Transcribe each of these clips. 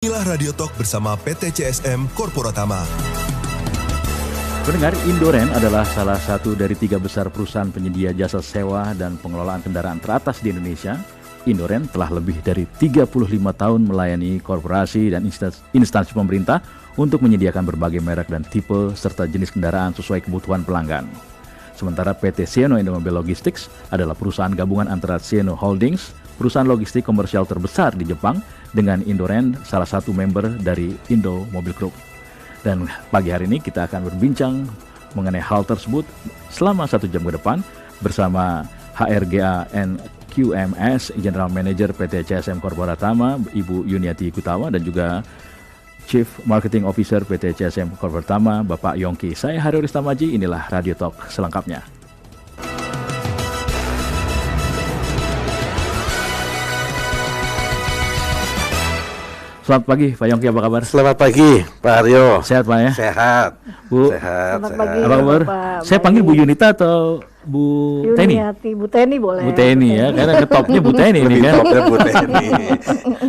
Inilah Radio Talk bersama PT CSM Corporatama. Pendengar, Indoren adalah salah satu dari 3 besar perusahaan penyedia jasa sewa dan pengelolaan kendaraan teratas di Indonesia. Indoren telah lebih dari 35 tahun melayani korporasi dan instansi pemerintah untuk menyediakan berbagai merek dan tipe serta jenis kendaraan sesuai kebutuhan pelanggan. Sementara PT Sieno Indomobile Logistics adalah perusahaan gabungan antara Sieno Holdings, perusahaan logistik komersial terbesar di Jepang, dengan Indoren, salah satu member dari Indo Mobil Group. Dan pagi hari ini kita akan berbincang mengenai hal tersebut selama 1 jam ke depan bersama HRGA and QMS General Manager PT CSM Corporatama, Ibu Yuniati Kutawa, dan juga Chief Marketing Officer PT CSM Corporatama, Bapak Yongki. Saya Haryori Stamaji, inilah Radio Talk selengkapnya. Selamat pagi Pak Yongki, apa kabar? Selamat pagi Pak Aryo. Sehat Pak ya? Sehat. Bu. Selamat pagi. Apa kabar? Saya panggil Bu Yunita atau Bu Teni? Bu Teni boleh. Bu Teni ya, karena ketopnya Bu Teni ini kan. Topnya Bu Teni.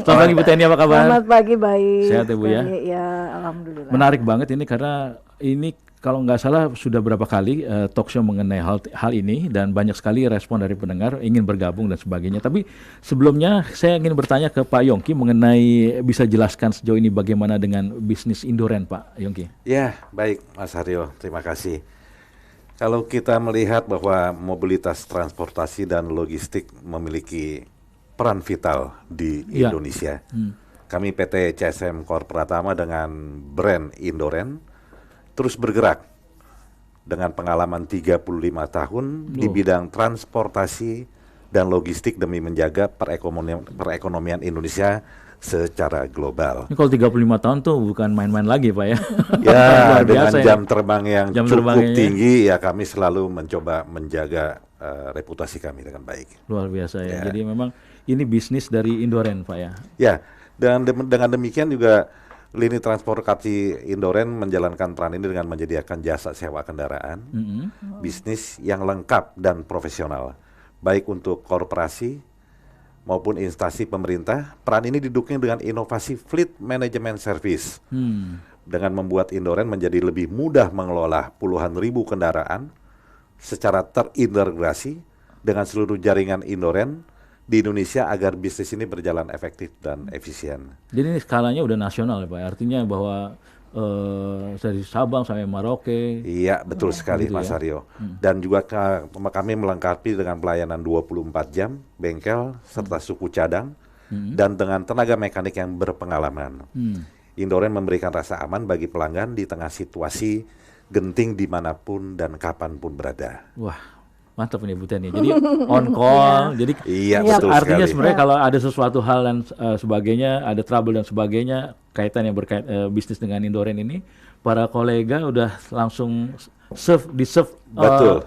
Selamat pagi Bu Teni, apa kabar? Selamat pagi, baik. Sehat ya Bu ya? Ya, alhamdulillah. Menarik banget ini karena ini kalau nggak salah sudah berapa kali talk show mengenai hal ini dan banyak sekali respon dari pendengar ingin bergabung dan sebagainya. Tapi sebelumnya saya ingin bertanya ke Pak Yongki mengenai, bisa jelaskan sejauh ini bagaimana dengan bisnis Indoren Pak Yongki? Ya, baik Mas Haryo, terima kasih. Kalau kita melihat bahwa mobilitas transportasi dan logistik memiliki peran vital di Indonesia. Kami PT CSM Corporatama dengan brand Indoren terus bergerak dengan pengalaman 35 tahun di bidang transportasi dan logistik demi menjaga perekonomian Indonesia secara global. Ini kalau 35 tahun tuh bukan main-main lagi Pak ya? Ya, dengan biasa, jam terbang yang jam cukup terbangnya tinggi ya kami selalu mencoba menjaga reputasi kami dengan baik. Luar biasa ya. Jadi memang ini bisnis dari Indoren Pak ya? Ya, dan dengan demikian juga lini transportasi Indoren menjalankan peran ini dengan menyediakan jasa sewa kendaraan, bisnis yang lengkap dan profesional, baik untuk korporasi maupun instansi pemerintah. Peran ini didukung dengan inovasi fleet management service, dengan membuat Indoren menjadi lebih mudah mengelola puluhan ribu kendaraan secara terintegrasi dengan seluruh jaringan Indoren di Indonesia agar bisnis ini berjalan efektif dan efisien. Jadi ini skalanya udah nasional ya Pak, artinya bahwa dari Sabang sampai Merauke. Iya, betul sekali gitu Mas Aryo. Dan juga kami melengkapi dengan pelayanan 24 jam, bengkel, serta suku cadang, dan dengan tenaga mekanik yang berpengalaman. Indoren memberikan rasa aman bagi pelanggan di tengah situasi genting dimanapun dan kapanpun berada. Wah, mantap ini Bu Teni. Jadi on call, jadi betul artinya sekali. sebenarnya kalau ada sesuatu hal dan sebagainya, ada trouble dan sebagainya, kaitan yang berkait bisnis dengan Indoren ini, para kolega udah langsung di-serve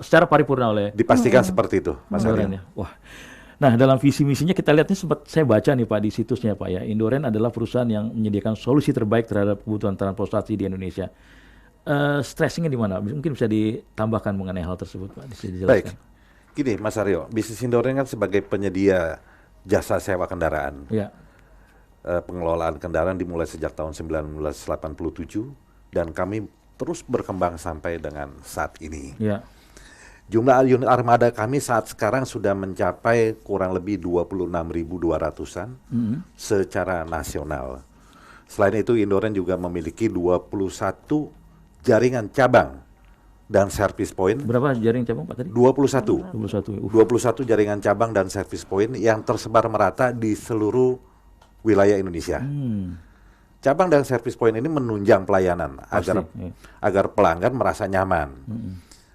secara paripurna oleh dipastikan seperti itu, Mas Indoren ya. Wah. Nah, dalam visi misinya kita lihat ini, sempat saya baca nih Pak di situsnya Pak ya. Indoren adalah perusahaan yang menyediakan solusi terbaik terhadap kebutuhan transportasi di Indonesia. Stressingnya di mana? Mungkin bisa ditambahkan mengenai hal tersebut Pak. Baik, gini Mas Aryo, bisnis Indoren kan sebagai penyedia jasa sewa kendaraan. Pengelolaan kendaraan dimulai sejak tahun 1987 dan kami terus berkembang sampai dengan saat ini. Jumlah unit armada kami saat sekarang sudah mencapai kurang lebih 26.200-an secara nasional. Selain itu Indoren juga memiliki 21 jaringan cabang dan service point. Berapa jaringan cabang Pak tadi? 21. 21 jaringan cabang dan service point yang tersebar merata di seluruh wilayah Indonesia. Cabang dan service point ini menunjang pelayanan agar pelanggan merasa nyaman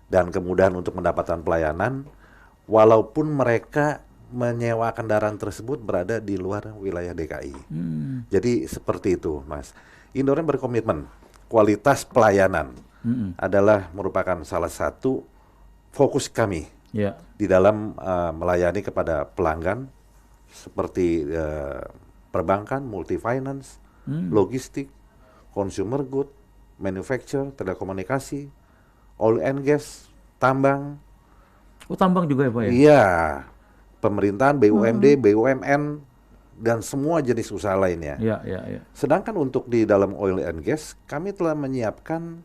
dan kemudahan untuk mendapatkan pelayanan walaupun mereka menyewa kendaraan tersebut berada di luar wilayah DKI. Jadi seperti itu, Mas. Indoren berkomitmen kualitas pelayanan adalah merupakan salah satu fokus kami di dalam melayani kepada pelanggan seperti perbankan, multi-finance, logistik, consumer good, manufacture, telekomunikasi, oil and gas, tambang. Oh, tambang juga ya Pak ya? Iya, pemerintahan, BUMD, BUMN, dan semua jenis usaha lainnya. Ya, ya, ya. Sedangkan untuk di dalam oil and gas, kami telah menyiapkan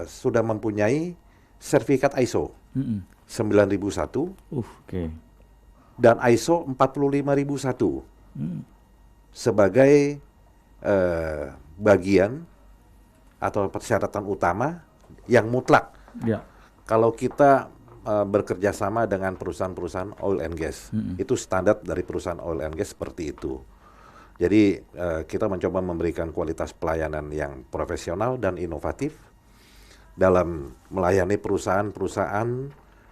sudah mempunyai sertifikat ISO 9001 Oke. dan ISO 45001 sebagai bagian atau persyaratan utama yang mutlak. Ya. Kalau kita bekerja sama dengan perusahaan-perusahaan oil and gas, itu standar dari perusahaan oil and gas seperti itu. Jadi kita mencoba memberikan kualitas pelayanan yang profesional dan inovatif dalam melayani perusahaan-perusahaan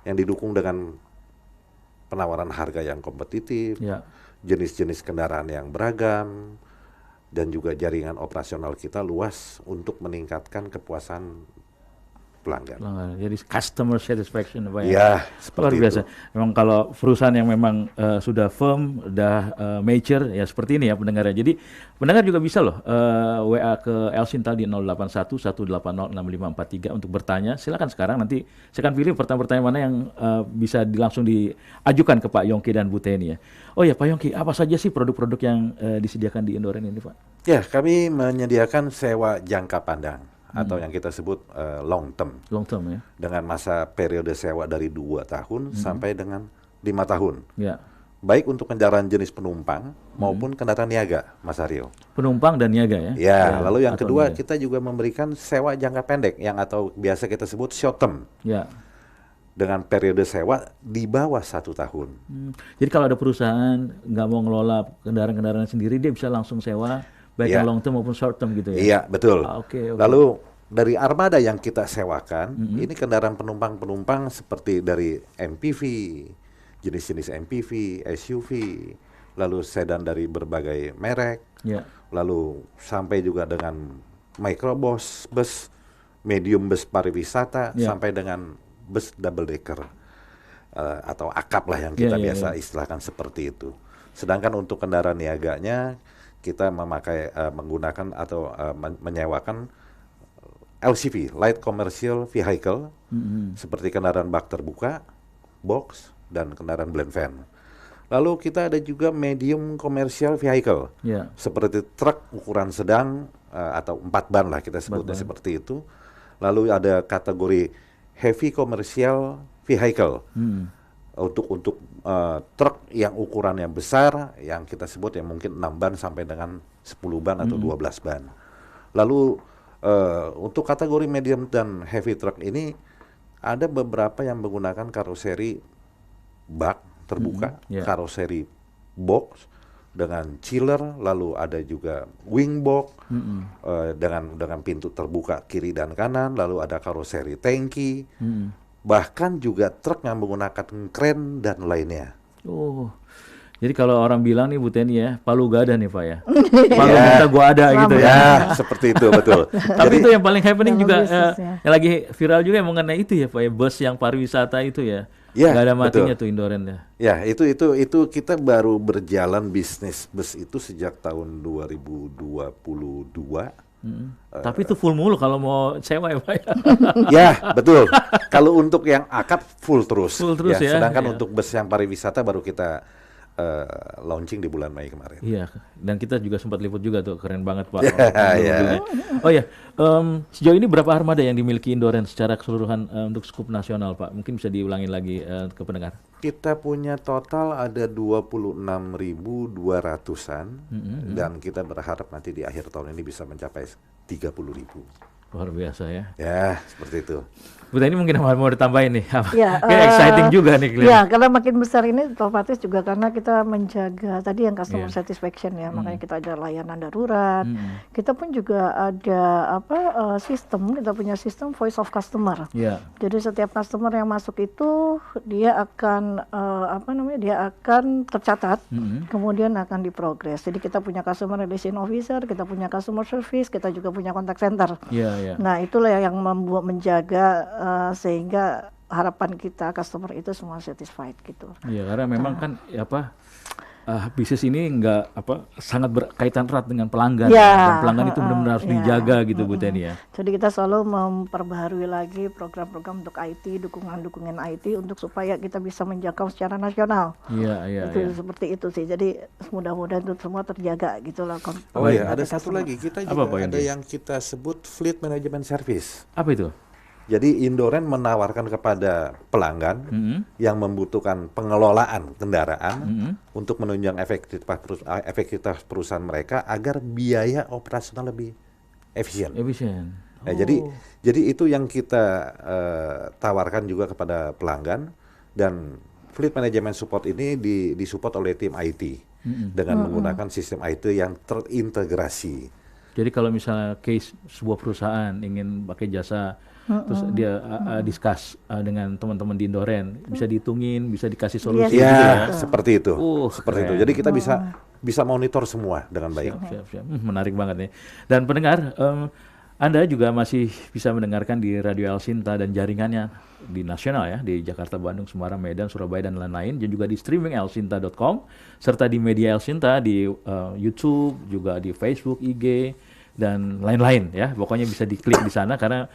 yang didukung dengan penawaran harga yang kompetitif, Ya. jenis-jenis kendaraan yang beragam, dan juga jaringan operasional kita luas untuk meningkatkan kepuasan pelanggan. Jadi customer satisfaction Pak ya. Ya, Luar seperti biasa. itu. Memang kalau perusahaan yang memang sudah firm, sudah mature ya seperti ini ya pendengarnya. Jadi pendengar juga bisa loh WA ke Elsin tadi 081 180 6543 untuk bertanya. Silakan sekarang, nanti saya akan pilih pertanyaan-pertanyaan mana yang bisa langsung diajukan ke Pak Yongki dan Bu Teni ya. Oh ya Pak Yongki, apa saja sih produk-produk yang disediakan di Indoren ini Pak? Ya, kami menyediakan sewa jangka pandang atau yang kita sebut long term, Long term ya. dengan masa periode sewa dari 2 tahun sampai dengan 5 tahun. Ya. Baik untuk kendaraan jenis penumpang maupun kendaraan niaga, Mas Aryo. Penumpang dan niaga ya. Ya, lalu yang atau kedua niaga. kita juga memberikan sewa jangka pendek yang atau biasa kita sebut short term Ya. dengan periode sewa di bawah 1 tahun. Jadi kalau ada perusahaan nggak mau ngelola kendaraan-kendaraan sendiri, dia bisa langsung sewa baik Ya. yang long term maupun short term gitu ya. Iya, betul. Oke. Lalu dari armada yang kita sewakan, ini kendaraan penumpang-penumpang seperti dari MPV, jenis-jenis MPV, SUV, lalu sedan dari berbagai merek, Ya. lalu sampai juga dengan microbus, bus, medium bus pariwisata, Ya. sampai dengan bus double decker atau akap lah yang Ya, kita ya, biasa ya. istilahkan seperti itu. Sedangkan untuk kendaraan niaganya kita menggunakan atau menyewakan LCV, Light Commercial Vehicle, seperti kendaraan bak terbuka, box, dan kendaraan blend van. Lalu kita ada juga medium commercial vehicle, Ya. seperti truk ukuran sedang atau 4 ban lah kita sebutnya seperti itu. Lalu ada kategori heavy commercial vehicle untuk truk yang ukurannya besar, yang kita sebut yang mungkin 6 ban sampai dengan 10 ban atau 12 ban. Lalu untuk kategori medium dan heavy truck ini ada beberapa yang menggunakan karoseri bak terbuka, ya. karoseri box dengan chiller, lalu ada juga wing box dengan pintu terbuka kiri dan kanan, lalu ada karoseri tangki, bahkan juga truk yang menggunakan kren dan lainnya. Oh. Jadi kalau orang bilang nih Bu Teni ya, palu gak ada nih Pak ya. Palu minta gua ada gitu ya. Ya, seperti itu betul. Tapi itu yang paling happening Dalam juga bisnisnya. yang lagi viral juga yang mengenai itu ya Pak ya, bus yang pariwisata itu ya. Ya, Gak ada matinya betul. tuh Indoren ya. Ya, itu kita baru berjalan bisnis bus itu sejak tahun 2022. Tapi itu full mulu kalau mau sewa ya Pak ya. Ya, betul. Kalau untuk yang akap full terus. Full terus ya, Sedangkan ya. untuk bus yang pariwisata baru kita launching di bulan Mei kemarin. Iya, dan kita juga sempat liput juga tuh, keren banget Pak. Ya. Oh ya, sejauh ini berapa armada yang dimiliki Indoren secara keseluruhan untuk skup nasional Pak? Mungkin bisa diulangin lagi ke pendengar. Kita punya total ada 26.200-an dan kita berharap nanti di akhir tahun ini bisa mencapai 30.000. Luar biasa ya. Ya, seperti itu. Bu Teni mungkin mau ditambahin nih. Ya, Kayak exciting juga nih kelihatan. Ya, karena makin besar ini otomatis juga karena kita menjaga tadi yang customer satisfaction ya, makanya kita ada layanan darurat. Kita pun juga ada sistem, kita punya sistem voice of customer. Iya. Jadi setiap customer yang masuk itu dia akan dia akan tercatat, kemudian akan diprogres. Jadi kita punya customer relation officer, kita punya customer service, kita juga punya contact center. Iya, iya. Nah, itulah yang membuat menjaga sehingga harapan kita customer itu semua satisfied gitu. Iya, karena memang kan bisnis ini sangat berkaitan erat dengan pelanggan, Ya, dan pelanggan itu benar-benar harus dijaga gitu Bu Teni ya. Jadi kita selalu memperbaharui lagi program-program untuk IT, dukungan IT untuk supaya kita bisa menjangkau secara nasional. Iya. Seperti itu sih. Jadi mudah-mudahan itu semua terjaga gitu loh. Oh iya, ada satu lagi, kita juga Pak ada Yongki? yang kita sebut Fleet Management Service. Apa itu? Jadi Indoren menawarkan kepada pelanggan yang membutuhkan pengelolaan kendaraan untuk menunjang efektivitas perusahaan mereka agar biaya operasional lebih efisien. Nah, jadi itu yang kita tawarkan juga kepada pelanggan, dan Fleet Management Support ini disupport oleh tim IT dengan menggunakan sistem IT yang terintegrasi. Jadi kalau misalnya case sebuah perusahaan ingin pakai jasa, terus dia discuss dengan teman-teman di Indoren, bisa dihitungin, bisa dikasih solusi. Ya, gitu ya. seperti itu. Seperti itu. Keren. Jadi kita bisa monitor semua dengan baik. Siap. Menarik banget nih. Dan pendengar, Anda juga masih bisa mendengarkan di Radio El Sinta dan jaringannya di nasional ya, di Jakarta, Bandung, Semarang, Medan, Surabaya, dan lain-lain, dan juga di streaming elsinta.com, serta di media El Sinta, di YouTube, juga di Facebook, IG, dan lain-lain ya. Pokoknya bisa diklik di sana karena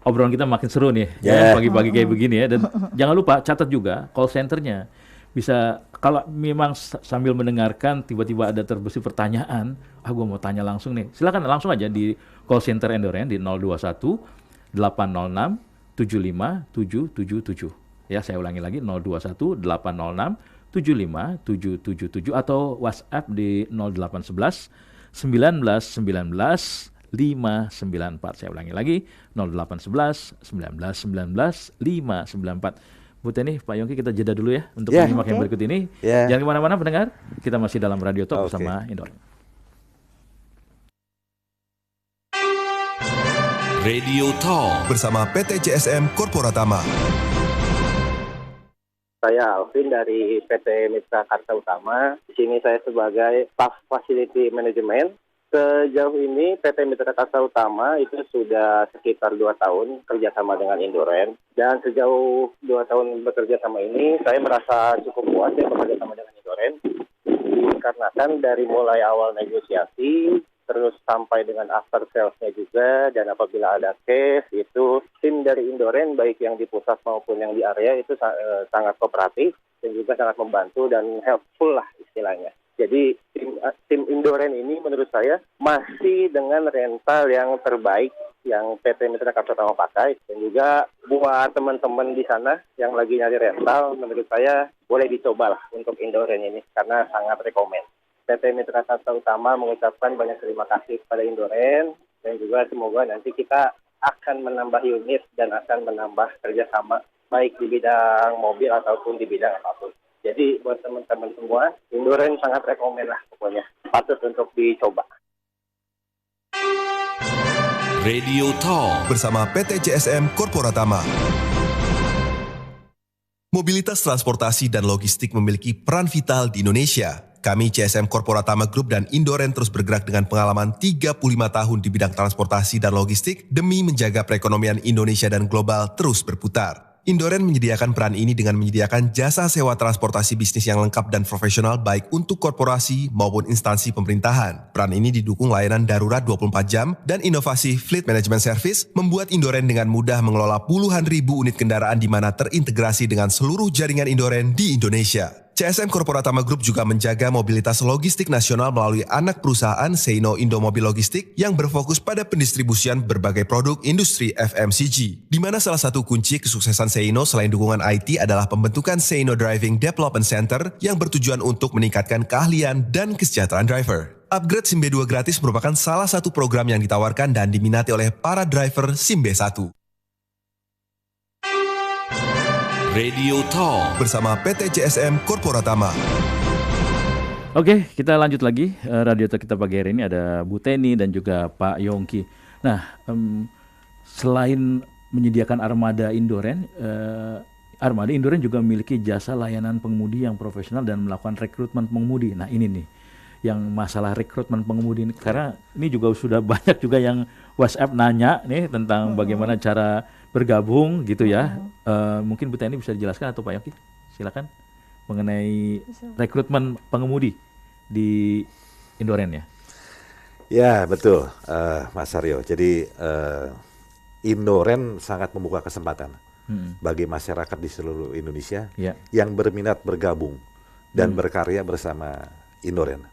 obrolan kita makin seru nih ya, pagi-pagi kayak begini ya. Dan jangan lupa catat juga call centernya. Bisa kalau memang sambil mendengarkan tiba-tiba ada terbesit pertanyaan, gue mau tanya langsung nih, silakan langsung aja di call center Endoren di 021 806 75777. Ya, saya ulangi lagi 021 806 75777 atau WhatsApp di 0811 1919 594. Saya ulangi lagi 0811 1919 594. Bu Teni, Pak Yongki, kita jeda dulu ya untuk menyimak yang berikut ini. Jangan kemana-mana pendengar, kita masih dalam Radio Talk bersama Indoren. Radio Talk bersama PT CSM Korporatama. Saya Alvin dari PT Mitra Karsa Utama. Di sini saya sebagai Staff Facility Management. Sejauh ini PT Mitra Karsa Utama itu sudah sekitar 2 tahun kerjasama dengan Indoren. Dan sejauh 2 tahun bekerja sama ini, saya merasa cukup puas ya bekerja sama dengan Indoren. Dikarenakan dari mulai awal negosiasi, terus sampai dengan after sales-nya juga, dan apabila ada case, itu tim dari Indoren, baik yang di pusat maupun yang di area, itu sangat kooperatif dan juga sangat membantu dan helpful lah istilahnya. Jadi tim Indoren ini menurut saya masih dengan rental yang terbaik yang PT Mitra Karsa Utama pakai, dan juga buat teman-teman di sana yang lagi nyari rental, menurut saya boleh dicoba lah untuk Indoren ini karena sangat rekomend. PT Mitra Karsa Utama mengucapkan banyak terima kasih kepada Indoren, dan juga semoga nanti kita akan menambah unit dan akan menambah kerjasama baik di bidang mobil ataupun di bidang apapun. Jadi buat teman-teman semua, Indoren sangat rekomend lah pokoknya. Patut untuk dicoba. Radio Talk bersama PT CSM Korporatama. Mobilitas transportasi dan logistik memiliki peran vital di Indonesia. Kami CSM Korporatama Group dan Indoren terus bergerak dengan pengalaman 35 tahun di bidang transportasi dan logistik demi menjaga perekonomian Indonesia dan global terus berputar. Indoren menyediakan peran ini dengan menyediakan jasa sewa transportasi bisnis yang lengkap dan profesional baik untuk korporasi maupun instansi pemerintahan. Peran ini didukung layanan darurat 24 jam dan inovasi Fleet Management Service membuat Indoren dengan mudah mengelola puluhan ribu unit kendaraan di mana terintegrasi dengan seluruh jaringan Indoren di Indonesia. CSM Korporatama Group juga menjaga mobilitas logistik nasional melalui anak perusahaan Seino Indomobil Logistik yang berfokus pada pendistribusian berbagai produk industri FMCG. Di mana salah satu kunci kesuksesan Seino selain dukungan IT adalah pembentukan Seino Driving Development Center yang bertujuan untuk meningkatkan keahlian dan kesejahteraan driver. Upgrade SIM B2 gratis merupakan salah satu program yang ditawarkan dan diminati oleh para driver SIM B1. Radio Talk bersama PT CSM Korporatama. Oke, kita lanjut lagi. Radio Talk kita pagi hari ini ada Bu Teni dan juga Pak Yongki. Nah, selain menyediakan armada Indoren, Indoren juga memiliki jasa layanan pengemudi yang profesional dan melakukan rekrutmen pengemudi. Nah, ini nih yang masalah rekrutmen pengemudi ini, karena ini juga sudah banyak juga yang WhatsApp nanya nih tentang bagaimana cara bergabung gitu ya. Mungkin Bu Teni bisa dijelaskan atau Pak Yongki, silakan. mengenai rekrutmen pengemudi di Indoren ya. Ya betul, Mas Aryo. Jadi Indoren sangat membuka kesempatan bagi masyarakat di seluruh Indonesia yang berminat bergabung dan berkarya bersama Indoren.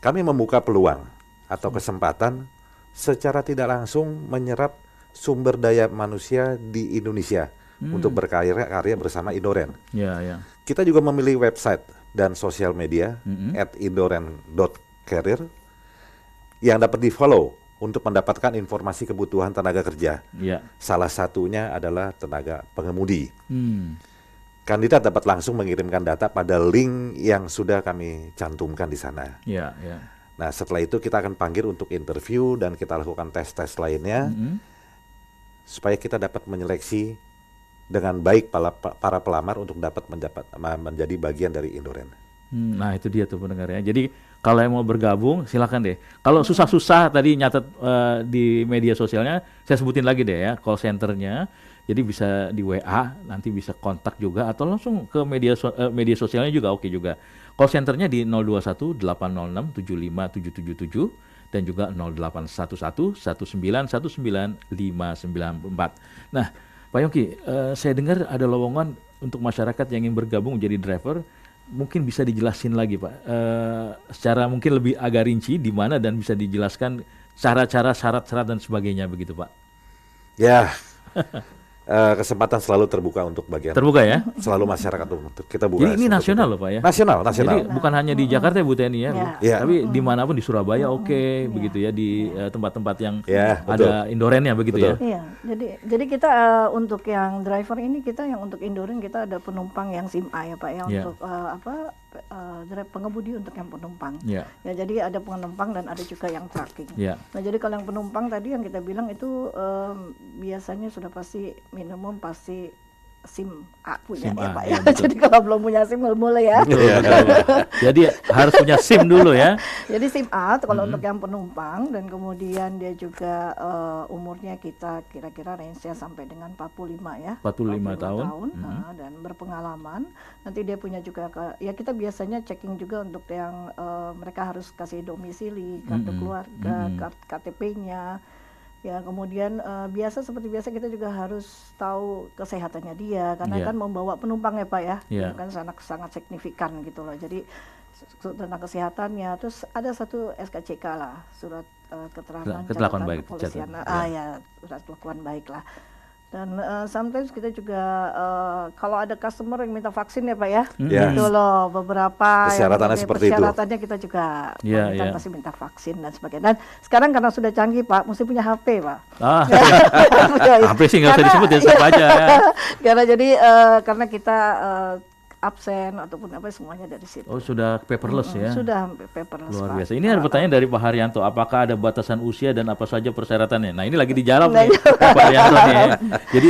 Kami membuka peluang atau kesempatan secara tidak langsung menyerap sumber daya manusia di Indonesia untuk berkarya bersama Indoren. Kita juga memilih website dan sosial media @indoren.career yang dapat di-follow untuk mendapatkan informasi kebutuhan tenaga kerja. Salah satunya adalah tenaga pengemudi. Kandidat dapat langsung mengirimkan data pada link yang sudah kami cantumkan di sana. Nah, setelah itu kita akan panggil untuk interview dan kita lakukan tes-tes lainnya supaya kita dapat menyeleksi dengan baik para pelamar untuk dapat menjadi bagian dari Indoren. Nah itu dia tuh pendengarnya. Jadi kalau yang mau bergabung silakan deh. Kalau susah-susah tadi nyatet di media sosialnya, saya sebutin lagi deh ya call centernya. Jadi bisa di WA, nanti bisa kontak juga atau langsung ke media sosialnya juga oke juga. Call centernya di 021 806 75777 dan juga 0811 1919 594. Nah, Pak Yongki, saya dengar ada lowongan untuk masyarakat yang ingin bergabung menjadi driver. Mungkin bisa dijelasin lagi Pak, secara mungkin lebih agak rinci di mana dan bisa dijelaskan cara-cara, syarat-syarat dan sebagainya begitu Pak. Ya, kesempatan selalu terbuka untuk bagian. Terbuka ya? Selalu masyarakat untuk kita buka. Jadi ini nasional loh Pak ya? Nasional. Jadi bukan hanya di Jakarta ya Bu Teni ya, tapi dimanapun di Surabaya begitu ya, di tempat-tempat yang ada Indorennya begitu ya? Iya, jadi kita untuk yang driver ini kita yang untuk Indoren kita ada penumpang yang SIM A ya Pak ya, untuk pengemudi untuk yang penumpang. Ya jadi ada penumpang dan ada juga yang tracking. Nah jadi kalau yang penumpang tadi yang kita bilang itu biasanya sudah pasti minimum pasti SIM A punya SIM Pak ya. Jadi kalau belum punya SIM mulai ya. Jadi harus punya SIM dulu ya. Jadi SIM A kalau untuk yang penumpang dan kemudian dia juga umurnya kita kira-kira range-nya sampai dengan 45 ya. 45 tahun. Dan berpengalaman. Nanti dia punya juga ya kita biasanya checking juga untuk yang mereka harus kasih domisili, kartu keluarga, KTP-nya. Ya kemudian seperti biasa kita juga harus tahu kesehatannya dia karena kan membawa penumpang ya Pak ya, kan sangat signifikan gitu loh. Jadi tentang kesehatannya, terus ada satu SKCK lah, surat keterangan catatan baik, kepolisian. Surat kelakuan baik lah. Dan sometimes kita juga kalau ada customer yang minta vaksin ya Pak ya, gitu loh beberapa persyaratannya kita juga pasti minta vaksin dan sebagainya. Dan sekarang karena sudah canggih Pak, mesti punya HP Pak. HP sih nggak usah disebut ya, siapa aja ya. Karena kita absen ataupun apa semuanya dari situ. Oh sudah paperless ya? Sudah paperless. Luar biasa. Ini ada pertanyaan dari Pak Haryanto, apakah ada batasan usia dan apa saja persyaratannya? Nah ini lagi dijawab nih Pak Haryanto nih. Jadi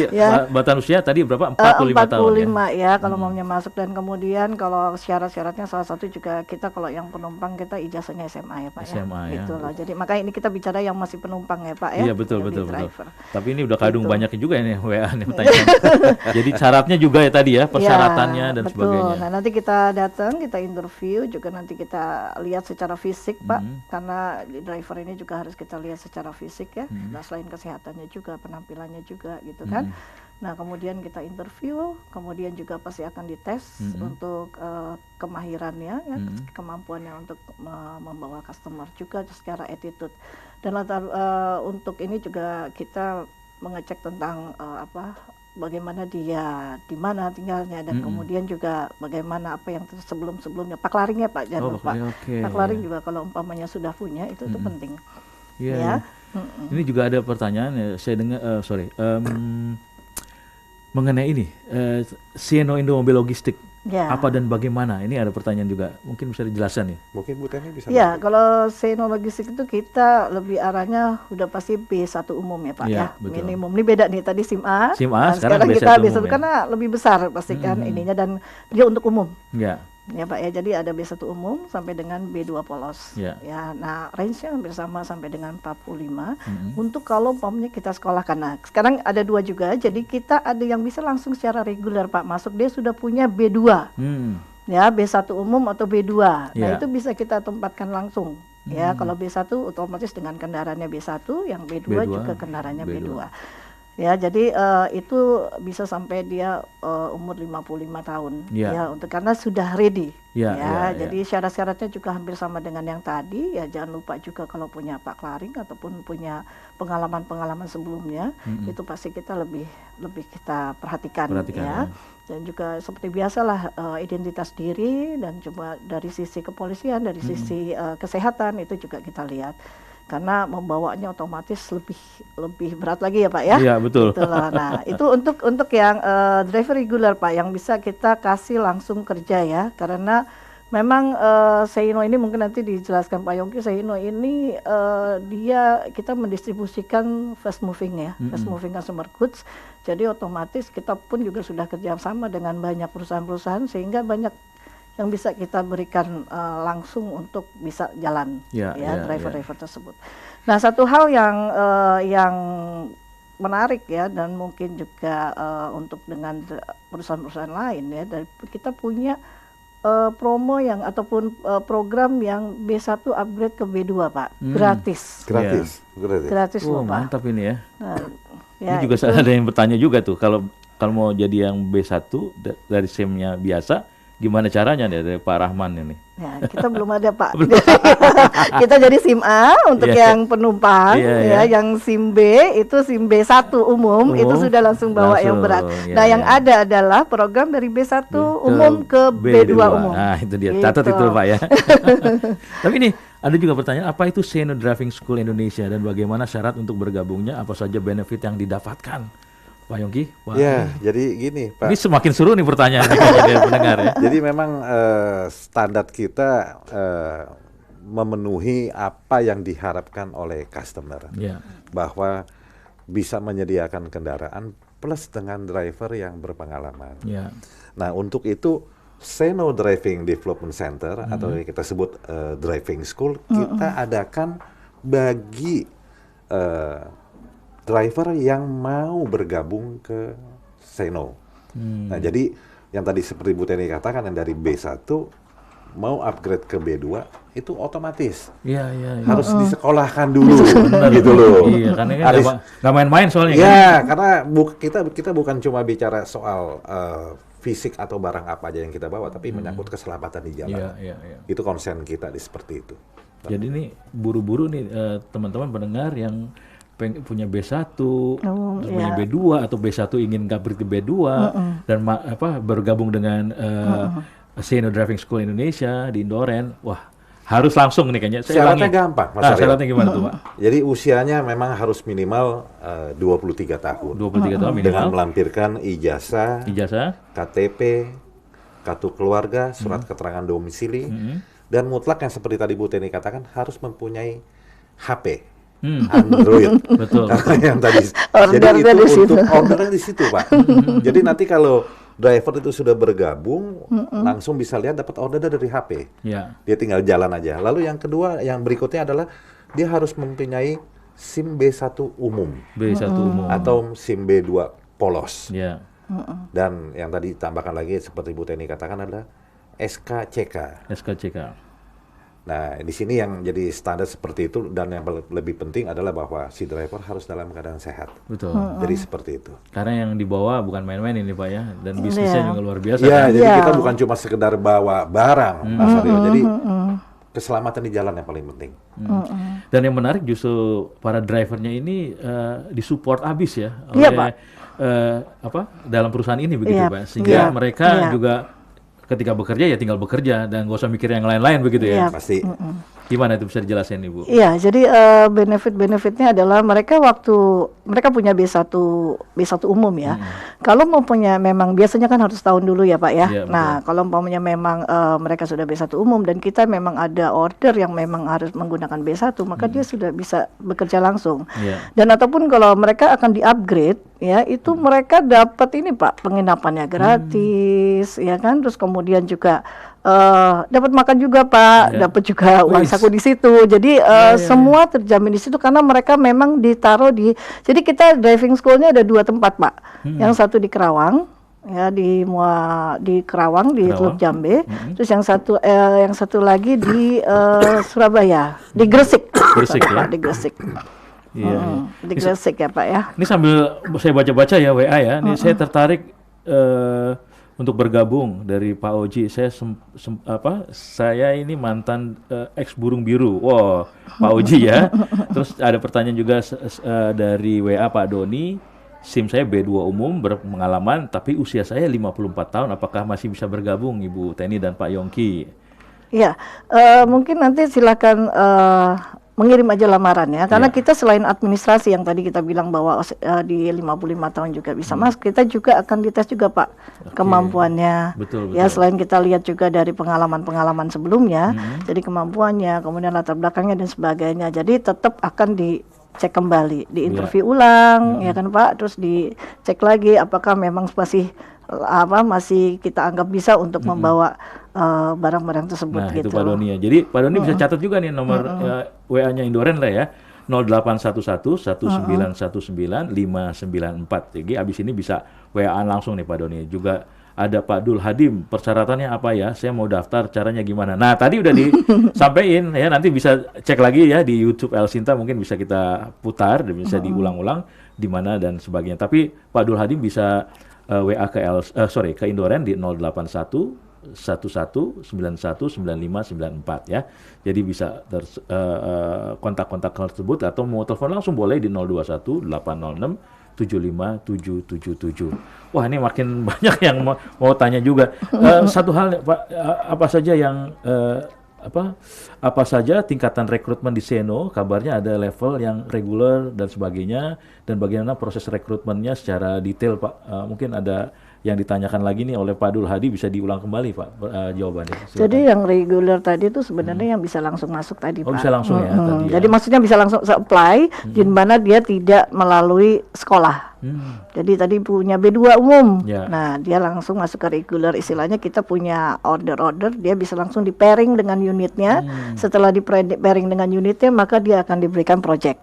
batasan usia tadi berapa? 45 tahun ya kalau maunya masuk, dan kemudian kalau syarat-syaratnya salah satu juga kita kalau yang penumpang kita ijazahnya SMA ya Pak SMA, ya. Gitu loh. Jadi makanya ini kita bicara yang masih penumpang ya Pak ya. Iya betul. Tapi ini udah kadung banyak juga ini WA nih pertanyaan. Jadi syaratnya juga ya tadi ya, persyaratannya dan sebagainya. Nah nanti kita datang, kita interview juga, nanti kita lihat secara fisik Pak, karena driver ini juga harus kita lihat secara fisik ya. Nah selain kesehatannya juga penampilannya juga gitu kan. Nah kemudian kita interview, kemudian juga pasti akan dites untuk kemahirannya, ya, kemampuannya untuk membawa customer juga secara attitude. Dan untuk ini juga kita mengecek tentang bagaimana dia di mana tinggalnya, dan kemudian juga bagaimana apa yang sebelumnya paklaringnya Pak, jangan lupa. Paklaring juga kalau umpamanya sudah punya itu penting. Ya. Ini juga ada pertanyaan ya, saya dengar mengenai ini Sieno Indomobil Logistik. Apa dan bagaimana? Ini ada pertanyaan juga. Mungkin bisa dijelaskan ya? Mungkin Bu Teni bisa. Ya, kalau Sieno Logistik itu kita lebih arahnya udah pasti B1 umum ya Pak ya. Minimum. Ini beda nih, tadi SIM A. Sekarang kita B1 karena lebih besar pastikan ininya, dan dia untuk umum. Ya Pak ya, jadi ada B1 umum sampai dengan B2 polos. Ya, nah range-nya hampir sama sampai dengan 45. Untuk kalau umpamanya kita sekolahkan. Nah, sekarang ada dua juga. Jadi kita ada yang bisa langsung secara reguler Pak masuk, dia sudah punya B2. ya B1 umum atau B2. Nah, Ya. itu bisa kita tempatkan langsung. Ya, kalau B1 otomatis dengan kendaraannya B1, yang B2, B2, juga kendaraannya B2. B2. Ya, jadi itu bisa sampai dia umur 55 tahun. Ya. Ya, karena sudah ready. Ya, Ya, ya, jadi syarat-syaratnya juga hampir sama dengan yang tadi. Ya, jangan lupa juga kalau punya Pak Klaring ataupun punya pengalaman-pengalaman sebelumnya, itu pasti kita lebih kita perhatikan ya. Dan juga seperti biasalah identitas diri, dan coba dari sisi kepolisian, dari sisi kesehatan itu juga kita lihat. Karena membawanya otomatis lebih berat lagi ya Pak ya. Iya, betul. Itulah. Nah, itu untuk yang driver regular Pak, yang bisa kita kasih langsung kerja ya. Karena memang Seino ini mungkin nanti dijelaskan Pak Yongki, Seino ini kita mendistribusikan fast moving ya, fast moving consumer goods. Jadi otomatis kita pun juga sudah kerjasama dengan banyak perusahaan-perusahaan, sehingga banyak yang bisa kita berikan langsung untuk bisa jalan ya driver-driver tersebut. Nah, satu hal yang menarik ya, dan mungkin juga untuk dengan perusahaan-perusahaan lain ya, kita punya promo yang ataupun program yang B1 upgrade ke B2 Pak, gratis. Gratis loh Pak. Mantap ini ya. Nah, ini juga ada yang bertanya juga tuh, kalau mau jadi yang B1 dari SIM-nya biasa, gimana caranya dari Pak Rahman ini? Ya, kita belum ada Pak. Kita jadi SIM A untuk yang penumpang, yang SIM B itu SIM B1 umum itu sudah langsung bawa yang berat. Nah, yang ada adalah program dari B1 umum ke B2 umum. Nah, itu dia. Catat itu Pak ya. Tapi ini ada juga pertanyaan, apa itu Seino Driving School Indonesia dan bagaimana syarat untuk bergabungnya, apa saja benefit yang didapatkan? Pak Yongki? Ya, jadi gini Pak. Ini semakin seru nih pertanyaan dari pendengar ya. Jadi memang standar kita memenuhi apa yang diharapkan oleh customer. Bahwa bisa menyediakan kendaraan plus dengan driver yang berpengalaman. Nah, untuk itu Seino Driving Development Center atau yang kita sebut Driving School, kita adakan bagi driver yang mau bergabung ke Seino. Nah, jadi yang tadi seperti Bu Teni katakan, yang dari B1 mau upgrade ke B2 itu otomatis. Harus disekolahkan dulu gitu loh. Iya, karena nggak main-main soalnya. Iya, karena kita bukan cuma bicara soal fisik atau barang apa aja yang kita bawa, tapi menyangkut keselamatan di jalan. Itu konsen kita seperti itu. Jadi ini buru-buru nih teman-teman pendengar yang punya B1, punya B2 atau B1 ingin upgrade ke B2 dan bergabung dengan Seino Driving School Indonesia di Indoren, wah harus langsung nih kayaknya. Syaratnya gampang, Mas Aryo. Syaratnya gimana tuh Pak? Jadi usianya memang harus minimal 23 tahun. 23 tahun minimal. Dengan melampirkan ijazah, KTP, kartu keluarga, surat keterangan domisili, dan mutlak yang seperti tadi Bu Teni katakan harus mempunyai HP. Android, betul. Karena yang tadi, jadi itu untuk ordernya di situ Pak. Jadi nanti kalau driver itu sudah bergabung, langsung bisa lihat dapat order dari HP. Dia tinggal jalan aja. Lalu yang kedua, yang berikutnya adalah dia harus mempunyai SIM B1 umum, atau SIM B2 polos. Dan yang tadi ditambahkan lagi seperti Bu Teni katakan adalah SKCK. Nah, di sini yang jadi standar seperti itu, dan yang lebih penting adalah bahwa si driver harus dalam keadaan sehat. Betul. Jadi seperti itu. Karena yang dibawa bukan main-main ini Pak ya, dan bisnisnya juga luar biasa. Jadi kita bukan cuma sekedar bawa barang, Mas Aryo. Jadi keselamatan di jalan yang paling penting. Dan yang menarik justru para drivernya ini disupport habis ya oleh dalam perusahaan ini begitu Pak, sehingga mereka juga ketika bekerja ya tinggal bekerja dan nggak usah mikir yang lain-lain begitu ya. Pasti. Gimana itu bisa dijelasin Ibu? Iya, jadi benefit-benefitnya adalah mereka punya B1 umum ya. Kalau mau punya, memang biasanya kan harus tahun dulu ya Pak ya. Nah, kalau umpamanya memang mereka sudah B1 umum dan kita memang ada order yang memang harus menggunakan B1, maka dia sudah bisa bekerja langsung. Dan ataupun kalau mereka akan di-upgrade ya, itu mereka dapat ini Pak, penginapannya gratis ya kan, terus kemudian juga dapat makan juga Pak, dapat juga uang saku di situ. Jadi semua terjamin di situ karena mereka memang ditaruh di. Jadi kita driving schoolnya ada 2 tempat Pak. Yang satu di Kerawang, ya di Kerawang di Teluk Jambe. Terus yang satu lagi di Surabaya, di Gresik. Gresik ya. Di Gresik. Iya. Di Gresik ya Pak ya. Ini sambil saya baca-baca ya WA ya. Ini saya tertarik untuk bergabung dari Pak Oji. Saya ini mantan ex burung biru. Wow, Pak Oji ya. Terus ada pertanyaan juga dari WA Pak Doni. SIM saya B2 umum berpengalaman, tapi usia saya 54 tahun. Apakah masih bisa bergabung Ibu Teni dan Pak Yongki? Iya, mungkin nanti silakan mengirim aja lamarannya, karena kita selain administrasi yang tadi kita bilang bahwa di 55 tahun juga bisa masuk, kita juga akan dites juga Pak kemampuannya. Betul. Ya selain kita lihat juga dari pengalaman-pengalaman sebelumnya, jadi kemampuannya, kemudian latar belakangnya dan sebagainya. Jadi tetap akan dicek kembali, diinterview ulang, ya kan Pak, terus dicek lagi apakah memang masih kita anggap bisa untuk membawa barang-barang tersebut. Nah, gitu. itu Pak Doni ya. Jadi Pak Doni bisa catat juga nih nomor WA-nya Indoren lah ya. 0811-1919-594. Jadi abis ini bisa WA-an langsung nih Pak Doni. Juga ada Pak Dul Hadim, persyaratannya apa ya? Saya mau daftar, caranya gimana? Nah, tadi udah disampaikan ya, nanti bisa cek lagi ya di YouTube El Sinta, mungkin bisa kita putar dan bisa diulang-ulang di mana dan sebagainya. Tapi Pak Dul Hadim bisa WA ke ke Indoren di 081-1191-9594 ya. Jadi bisa kontak-kontak tersebut atau mau telepon langsung boleh di 021-806-75777. Wah, ini makin banyak yang mau tanya juga. Satu hal Pak, apa saja tingkatan rekrutmen di Seno? Kabarnya ada level yang reguler dan sebagainya, dan bagaimana proses rekrutmennya secara detail Pak? Mungkin ada yang ditanyakan lagi nih oleh Pak Dul Hadi, bisa diulang kembali Pak jawabannya. Silakan. Jadi yang reguler tadi itu sebenarnya yang bisa langsung masuk tadi Pak. Bisa langsung ya tadi. Jadi maksudnya bisa langsung apply di mana dia tidak melalui sekolah. Jadi tadi punya B2 umum. Nah, dia langsung masuk ke reguler. Istilahnya kita punya order, dia bisa langsung di pairing dengan unitnya. Setelah di pairing dengan unitnya, maka dia akan diberikan project.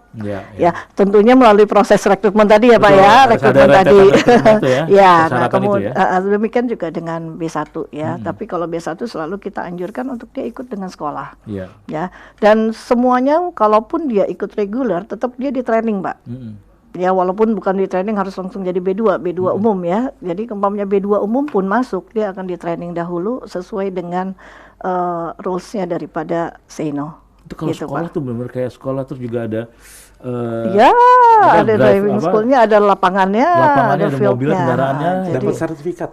Ya, tentunya melalui proses rekrutmen tadi ya Pak ya, rekrutmen tadi. Ya, nah demikian juga dengan B1 ya. Tapi kalau B1 selalu kita anjurkan untuk dia ikut dengan sekolah. Ya. Dan semuanya kalaupun dia ikut reguler, tetap dia di training, Pak. Ya, walaupun bukan di training harus langsung jadi B2 umum ya. Jadi umpamanya B2 umum pun masuk, dia akan di training dahulu sesuai dengan rules-nya daripada Seno. Itu kalau gitu, sekolah Pak. Tuh benar-benar kayak sekolah, terus juga ada ada driving school-nya, ada lapangannya, ada mobil, kendaraannya, dapat sertifikat.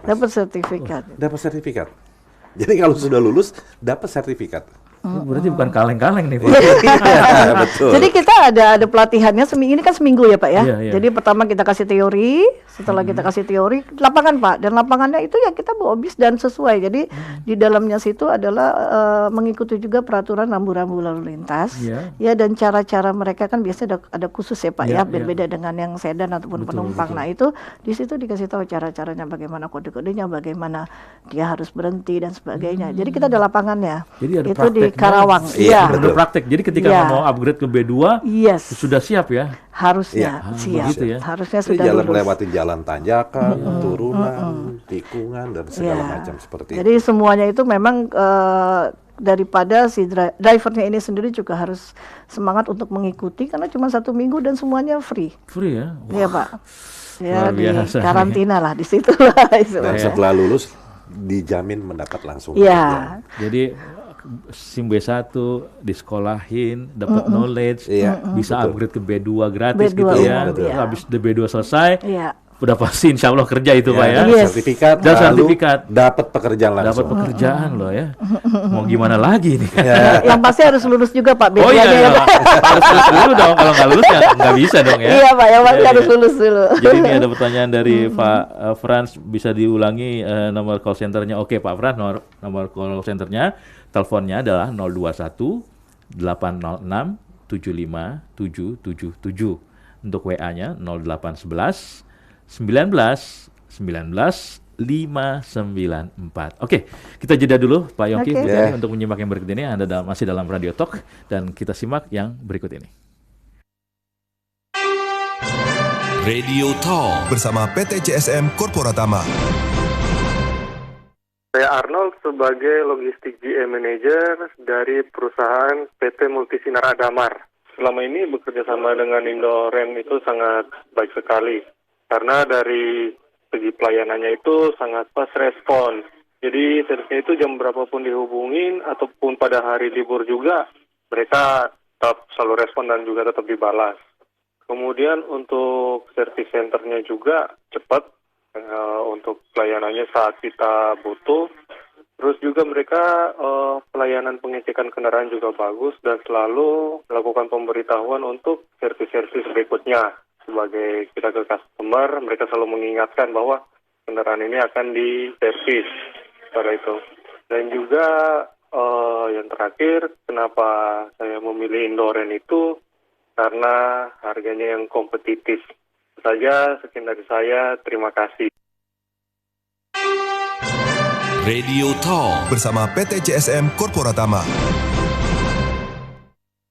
Dapat sertifikat. Jadi kalau sudah lulus dapat sertifikat. Berarti bukan kaleng-kaleng nih Pak. Betul. Jadi kita ada pelatihannya ini kan seminggu ya Pak ya. Jadi pertama kita kasih teori, setelah kita kasih teori lapangan Pak, dan lapangannya itu ya kita bawa bis dan sesuai. Jadi di dalamnya situ adalah mengikuti juga peraturan rambu-rambu lalu lintas. Ya, dan cara-cara mereka kan biasanya ada khusus ya Pak ya, berbeda dengan yang sedan ataupun penumpang. Nah, itu di situ dikasih tahu cara-caranya, bagaimana kode-kodenya, bagaimana dia harus berhenti dan sebagainya. Jadi kita ada lapangannya. Jadi ada itu di Karawang. Benar praktek. Jadi ketika mau upgrade ke B2 sudah siap ya? Harusnya siap. Gitu ya? Harusnya sudah melewati jalan tanjakan, turunan, tikungan dan segala macam seperti itu. Jadi semuanya itu memang daripada si drivernya ini sendiri juga harus semangat untuk mengikuti, karena cuma 1 minggu dan semuanya free. Free ya? Iya Pak. Ya, di karantina lah di situ lah. Dan setelah lulus dijamin mendapat langsung. Iya. Jadi SIM B1 disekolahin, dapat knowledge, bisa upgrade ke B2 gratis B2 gitu ya. Habis B2 selesai, udah pasti insya Allah kerja itu Pak ya. Sertifikat, dapat pekerjaan langsung. Dapat pekerjaan loh ya. Mau gimana lagi nih? Yang pasti harus lulus juga Pak. Oh iya, harus lulus dulu dong. Kalau nggak lulus ya nggak bisa dong ya. Iya Pak, yang pasti harus lulus dulu. Jadi ini ada pertanyaan dari Pak Frans, bisa diulangi nomor call centernya. Oke Pak Frans, nomor call centernya, teleponnya adalah 021 806 75777. Untuk WA-nya 0811 19 594. Oke, kita jeda dulu Pak Yongki untuk menyimak yang berikut ini. Anda masih dalam Radio Talk dan kita simak yang berikut ini. Radio Talk bersama PT CSM Korporatama. Saya Arnold sebagai Logistik GM Manager dari perusahaan PT Multisinar Adamar. Selama ini bekerja sama dengan Indoren itu sangat baik sekali. Karena dari segi pelayanannya itu sangat fast respon. Jadi servisnya itu jam berapapun dihubungin ataupun pada hari libur juga, mereka tetap selalu respon dan juga tetap dibalas. Kemudian untuk service centernya juga cepat. Untuk pelayanannya saat kita butuh. Terus juga mereka pelayanan pengecekan kendaraan juga bagus dan selalu melakukan pemberitahuan untuk servis-servis berikutnya. Sebagai kita ke customer, mereka selalu mengingatkan bahwa kendaraan ini akan diservis pada itu. Dan juga yang terakhir, kenapa saya memilih Indoren itu karena harganya yang kompetitif. Saja, sekian dari saya. Terima kasih. Radio Talk bersama PT CSM Korporatama.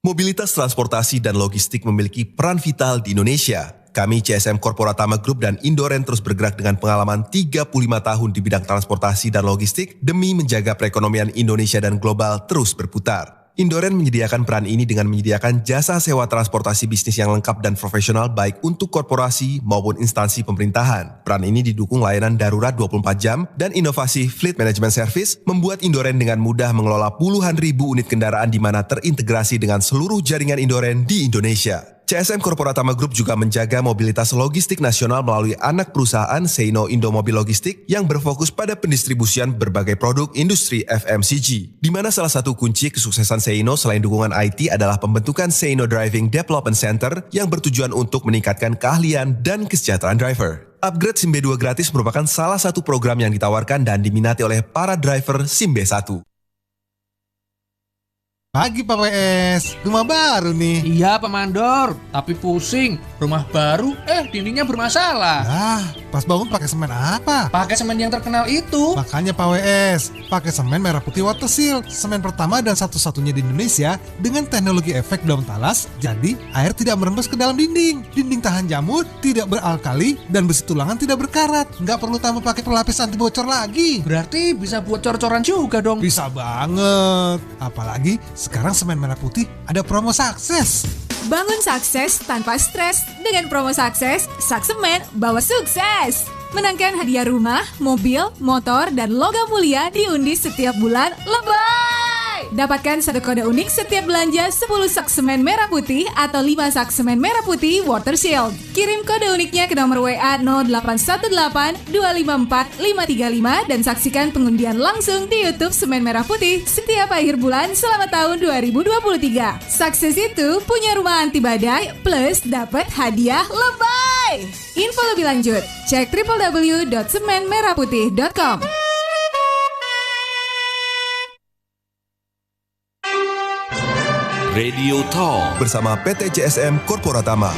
Mobilitas transportasi dan logistik memiliki peran vital di Indonesia. Kami CSM Korporatama Group dan Indoren terus bergerak dengan pengalaman 35 tahun di bidang transportasi dan logistik demi menjaga perekonomian Indonesia dan global terus berputar. Indoren menyediakan peran ini dengan menyediakan jasa sewa transportasi bisnis yang lengkap dan profesional baik untuk korporasi maupun instansi pemerintahan. Peran ini didukung layanan darurat 24 jam dan inovasi Fleet Management Service membuat Indoren dengan mudah mengelola puluhan ribu unit kendaraan di mana terintegrasi dengan seluruh jaringan Indoren di Indonesia. CSM Korporatama Group juga menjaga mobilitas logistik nasional melalui anak perusahaan Seino Indomobil Logistik yang berfokus pada pendistribusian berbagai produk industri FMCG. Di mana salah satu kunci kesuksesan Seino selain dukungan IT adalah pembentukan Seino Driving Development Center yang bertujuan untuk meningkatkan keahlian dan kesejahteraan driver. Upgrade SIM B2 gratis merupakan salah satu program yang ditawarkan dan diminati oleh para driver SIM B1. Pagi Pak WS, rumah baru nih. Iya Pak Mandor, tapi pusing. Rumah baru, dindingnya bermasalah. Lah, pas bangun pakai semen apa? Pakai semen yang terkenal itu. Makanya Pak WS, pakai semen merah putih Watersil. Semen pertama dan satu-satunya di Indonesia dengan teknologi efek daun talas, jadi air tidak merembes ke dalam dinding. Dinding tahan jamur, tidak beralkali, dan besi tulangan tidak berkarat. Nggak perlu tambah pakai pelapis anti bocor lagi. Berarti bisa buat cor-coran juga dong. Bisa banget. Apalagi sekarang semen merah putih ada promo sukses. Bangun sukses tanpa stres dengan promo sukses, Saksemen bawa sukses. Menangkan hadiah rumah, mobil, motor, dan logam mulia diundi setiap bulan lebay. Dapatkan satu kode unik setiap belanja 10 sak semen merah putih atau 5 sak semen merah putih Water Shield. Kirim kode uniknya ke nomor WA 0818 254 535 dan saksikan pengundian langsung di YouTube Semen Merah Putih setiap akhir bulan selama tahun 2023. Sukses itu punya rumah anti badai plus dapat hadiah lebay. Info lebih lanjut, cek www.semenmerahputih.com. Radio Talk bersama PT CSM Korporatama.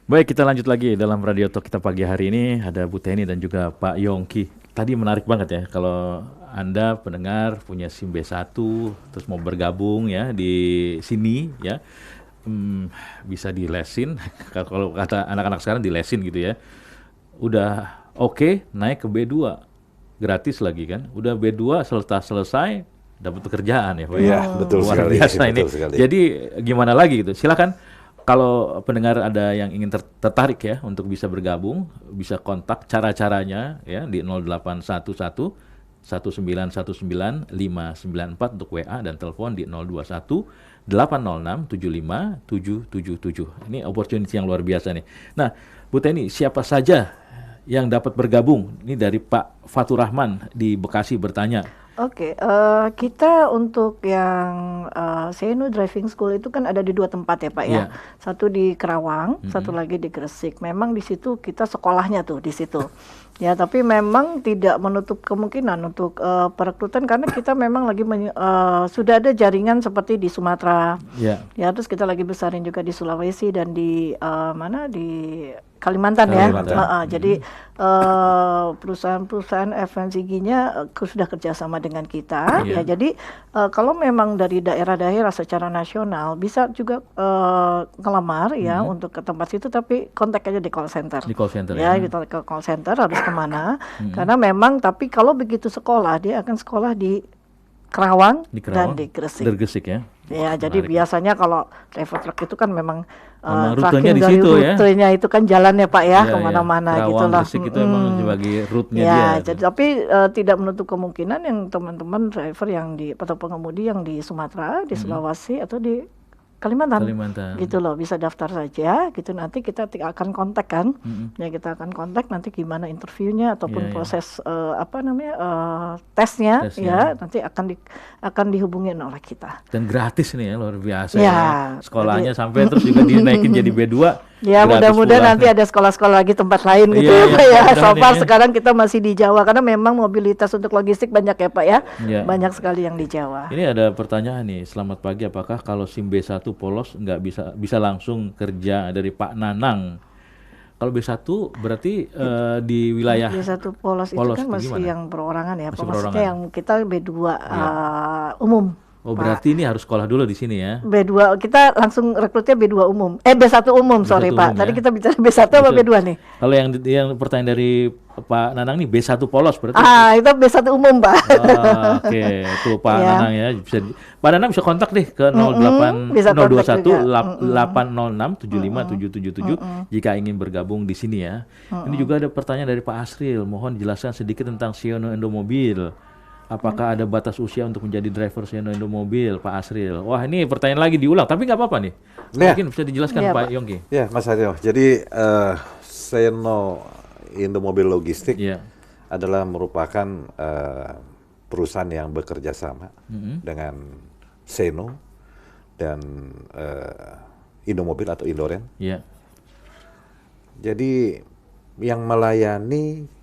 Baik, kita lanjut lagi dalam Radio Talk kita pagi hari ini. Ada Bu Teni dan juga Pak Yongki. Tadi menarik banget ya, kalau Anda pendengar punya SIM B1 terus mau bergabung ya di sini ya, bisa dilesin. Kalau kata anak-anak sekarang dilesin gitu ya. Udah oke, naik ke B2 gratis lagi kan. Udah B2 selesai dapat pekerjaan ya Pak. Iya, betul luar sekali. biasa ini. Betul sekali. Jadi gimana lagi gitu. Silakan kalau pendengar ada yang ingin tertarik ya untuk bisa bergabung, bisa kontak cara-caranya ya di 0811 1919 594 untuk WA dan telepon di 021 806 75 777. Ini opportunity yang luar biasa nih. Nah, Bu Teni, siapa saja yang dapat bergabung? Ini dari Pak Fatur Rahman di Bekasi bertanya. Oke, kita untuk yang Seino Driving School itu kan ada di 2 tempat ya Pak ya. Satu di Kerawang, satu lagi di Gresik. Memang di situ kita sekolahnya tuh di situ. Ya, tapi memang tidak menutup kemungkinan untuk perekrutan karena kita memang lagi sudah ada jaringan seperti di Sumatera. Ya, terus kita lagi besarin juga di Sulawesi dan di di Kalimantan ya. Jadi perusahaan-perusahaan FMCG-nya sudah kerjasama dengan kita. Ya, jadi kalau memang dari daerah-daerah secara nasional bisa juga ngelamar ya untuk ke tempat situ, tapi kontak aja di call center. Di call center ya. Kita ke call center harus kemana? Karena memang tapi kalau begitu sekolah dia akan sekolah di Kerawang dan di Gresik. Gresik ya. Ya, jadi biasanya kalau driver truck itu kan memang rutenya di dari situ rutenya itu kan jalannya Pak ya, kemana-mana gitu lah. Gresik itu emang sebagai route-nya ya, dia. Jadi, tapi tidak menutup kemungkinan yang teman-teman driver yang atau pengemudi yang di Sumatera, di Sulawesi atau di Kalimantan, gitu loh, bisa daftar saja, gitu nanti kita akan kontak kan, ya kita akan kontak nanti gimana interviewnya ataupun proses tesnya, ya nanti akan dihubungin oleh kita. Dan gratis nih ya, luar biasa ya. Sekolahnya jadi, sampai terus juga dinaikin jadi B2. Ya mudah-mudahan nanti ada sekolah-sekolah lagi tempat lain gitu ya. So far sekarang kita masih di Jawa karena memang mobilitas untuk logistik banyak ya Pak ya. Banyak sekali yang di Jawa. Ini ada pertanyaan nih, selamat pagi, apakah kalau SIM B1 polos nggak bisa langsung kerja dari Pak Nanang? Kalau B1 berarti di wilayah B1 polos itu kan masih gimana? Yang perorangan ya. Maksudnya yang kita B2 umum. Oh, berarti ini harus sekolah dulu di sini ya? B2, kita langsung rekrutnya B2 umum. B1 umum, sorry Pak. Tadi kita bicara B1 apa B2 nih? Kalau yang pertanyaan dari Pak Nanang nih, B1 polos berarti? Itu B1 umum Pak. Oke, itu Pak Nanang ya. Pak Nanang bisa kontak deh ke 021 806 75777 jika ingin bergabung di sini ya. Ini juga ada pertanyaan dari Pak Asril, mohon jelaskan sedikit tentang Siono Indomobil. Apakah ada batas usia untuk menjadi driver Siono Indomobil, Pak Asril? Wah, ini pertanyaan lagi diulang, tapi nggak apa-apa nih. Mungkin bisa dijelaskan Pak Yongki. Ya, Mas Aryo. Jadi Siono Indomobil Logistik adalah merupakan perusahaan yang bekerja sama dengan Seno dan Indomobil atau Indoren. Jadi yang melayani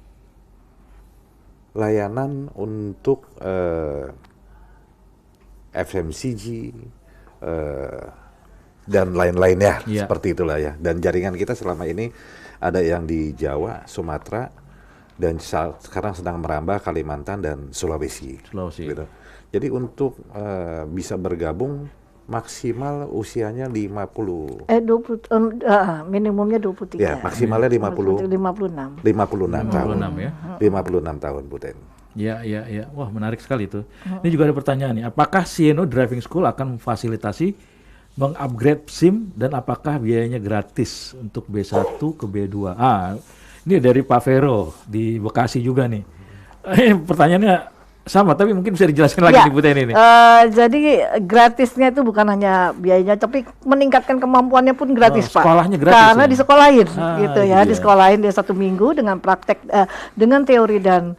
layanan untuk FMCG dan lain-lainnya seperti itulah ya. Dan jaringan kita selama ini ada yang di Jawa, Sumatera, dan sekarang sedang merambah Kalimantan dan Sulawesi. Gitu. Jadi untuk bisa bergabung maksimal usianya 50. 20 minimumnya 23. Ya, maksimalnya 56 tahun. 56 ya. 56 tahun, Bu Ten. Ya. Wah, menarik sekali itu. Ini juga ada pertanyaan nih. Apakah Sieno Driving School akan memfasilitasi mengupgrade SIM dan apakah biayanya gratis untuk B1 ke B2? Ini dari Pak Vero di Bekasi juga nih. Pertanyaannya sama, tapi mungkin bisa dijelaskan lagi nih Bu Teni ini. Jadi gratisnya itu bukan hanya biayanya, tapi meningkatkan kemampuannya pun gratis Pak. Sekolahnya gratis. Karena disekolahin gitu ya, disekolahin dia 1 minggu dengan praktek, dengan teori dan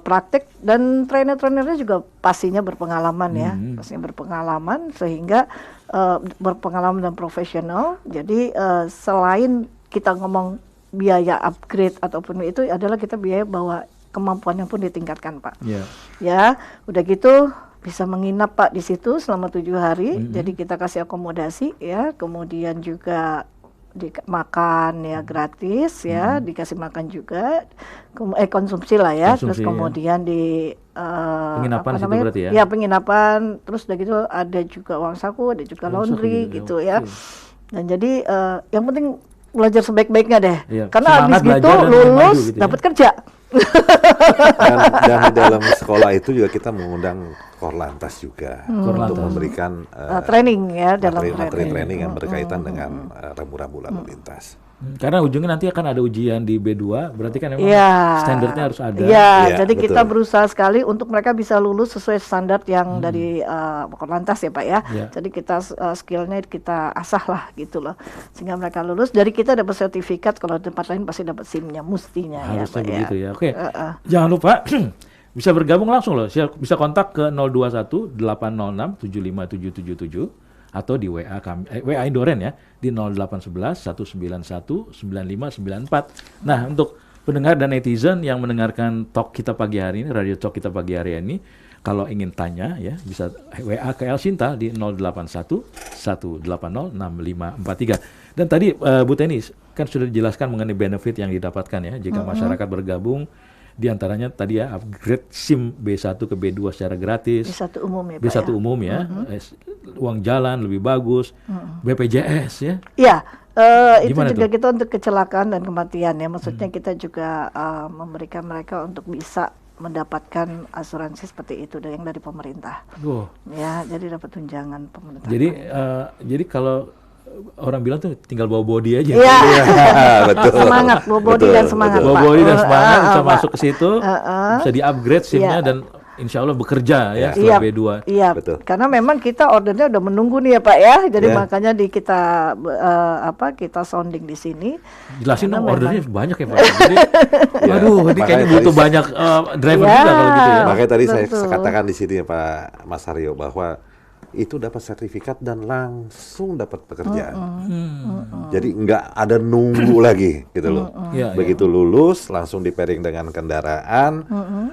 praktek, dan trainer-trainernya juga pastinya berpengalaman ya, pastinya berpengalaman sehingga berpengalaman dan profesional. Jadi selain kita ngomong biaya upgrade ataupun itu adalah kita biaya bahwa kemampuannya pun ditingkatkan Pak. Ya, udah gitu bisa menginap Pak di situ selama 7 hari. Jadi kita kasih akomodasi ya, kemudian juga makan ya gratis ya, dikasih makan juga, konsumsi lah ya. Terus kemudian di penginapan situ berarti ya? Ya penginapan, terus udah gitu ada juga uang saku, ada juga laundry gitu ya. Dan jadi yang penting belajar sebaik-baiknya deh. Karena habis gitu lulus gitu dapat kerja. Dan di dalam sekolah itu juga kita mengundang Korlantas juga untuk memberikan training ya, dalam training yang berkaitan dengan rambu-rambu lalu lintas. Karena ujungnya nanti akan ada ujian di B2, berarti kan memang standarnya harus ada. Jadi kita berusaha sekali untuk mereka bisa lulus sesuai standar yang dari Korlantas ya Pak ya. Jadi kita skillnya kita asah lah gitu loh, sehingga mereka lulus. Dari kita dapat sertifikat, kalau tempat lain pasti dapat SIM-nya, mestinya harusnya ya Pak begitu ya. Oke, jangan lupa bisa bergabung langsung loh, bisa kontak ke 021 806 75777 atau di WA kami, WA Indoren ya, di 0811 191 9594. Nah, untuk pendengar dan netizen yang mendengarkan talk kita pagi hari ini, radio talk kita pagi hari ini, Kalau ingin tanya ya bisa WA ke El Sinta di 081 180 6543. Dan tadi Bu Teni kan sudah dijelaskan mengenai benefit yang didapatkan ya jika masyarakat bergabung, di antaranya tadi ya upgrade SIM B1 ke B2 secara gratis. B1 umum ya Pak B1 umum ya. Uang jalan lebih bagus. BPJS ya. Iya. Itu Gimana juga tuh? kita untuk kecelakaan dan kematian ya. Maksudnya kita juga memberikan mereka untuk bisa mendapatkan asuransi seperti itu yang dari pemerintah. Ya, jadi dapat tunjangan pemerintah. Jadi kalau orang bilang tuh tinggal bawa body aja. Iya, betul. Semangat, bawa body dan semangat, Bawa Pak. body dan semangat bisa Pak. masuk ke situ, bisa di-upgrade SIM-nya dan insya Allah bekerja ya setelah B2. Iya, Betul. karena memang kita ordernya udah menunggu nih ya Pak ya. Jadi makanya kita sounding di sini. Jelasin dong ordernya banyak ya Pak. Jadi, Ya, aduh, ini kayaknya makanya butuh tadi- banyak driver juga kalau gitu ya. Makanya tadi saya Betul. katakan di sini Pak Mas Haryo bahwa itu dapat sertifikat dan langsung dapat pekerjaan. Jadi nggak ada nunggu lagi gitu loh. Iya, Begitu lulus langsung di pairing dengan kendaraan,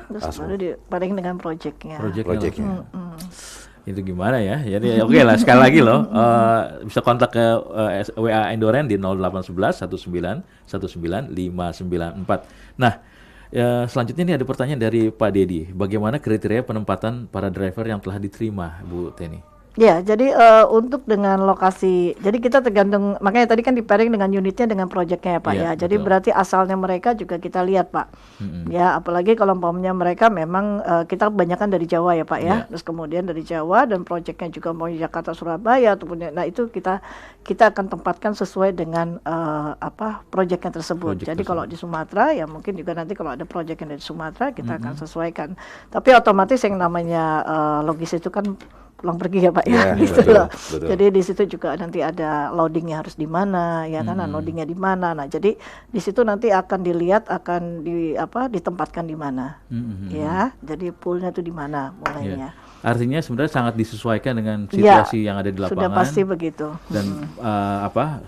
Terus langsung baru diparing dengan proyeknya. proyeknya. Itu gimana ya? Jadi oke lah sekali lagi loh bisa kontak ke WA Indoren di 0811 19 19 594. Nah, selanjutnya ini ada pertanyaan dari Pak Dedi. Bagaimana kriteria penempatan para driver yang telah diterima, Bu Teni? Ya, jadi untuk dengan lokasi, jadi kita tergantung, makanya tadi kan di-pairing dengan unitnya dengan proyeknya ya Pak Iya, ya. Jadi betul. berarti asalnya mereka juga kita lihat Pak. Ya, apalagi kalau umpamanya mereka memang kita kebanyakan dari Jawa ya Pak ya. Iya. Terus kemudian dari Jawa dan proyeknya juga mau Jakarta Surabaya ataupun nah itu kita akan tempatkan sesuai dengan proyeknya tersebut. Proyek Jadi tersebut. kalau di Sumatera ya mungkin juga nanti kalau ada proyek yang dari Sumatera kita akan sesuaikan. Tapi otomatis yang namanya logis itu kan pulang pergi ya Pak ya, Iya, gitu betul, loh. betul. Jadi di situ juga nanti ada loadingnya harus di mana, ya kan, unloadingnya di mana. Nah, jadi di situ nanti akan dilihat akan ditempatkan di mana, ya. Jadi poolnya itu di mana mulainya. Artinya sebenarnya sangat disesuaikan dengan situasi yang ada di lapangan. Sudah pasti begitu. Dan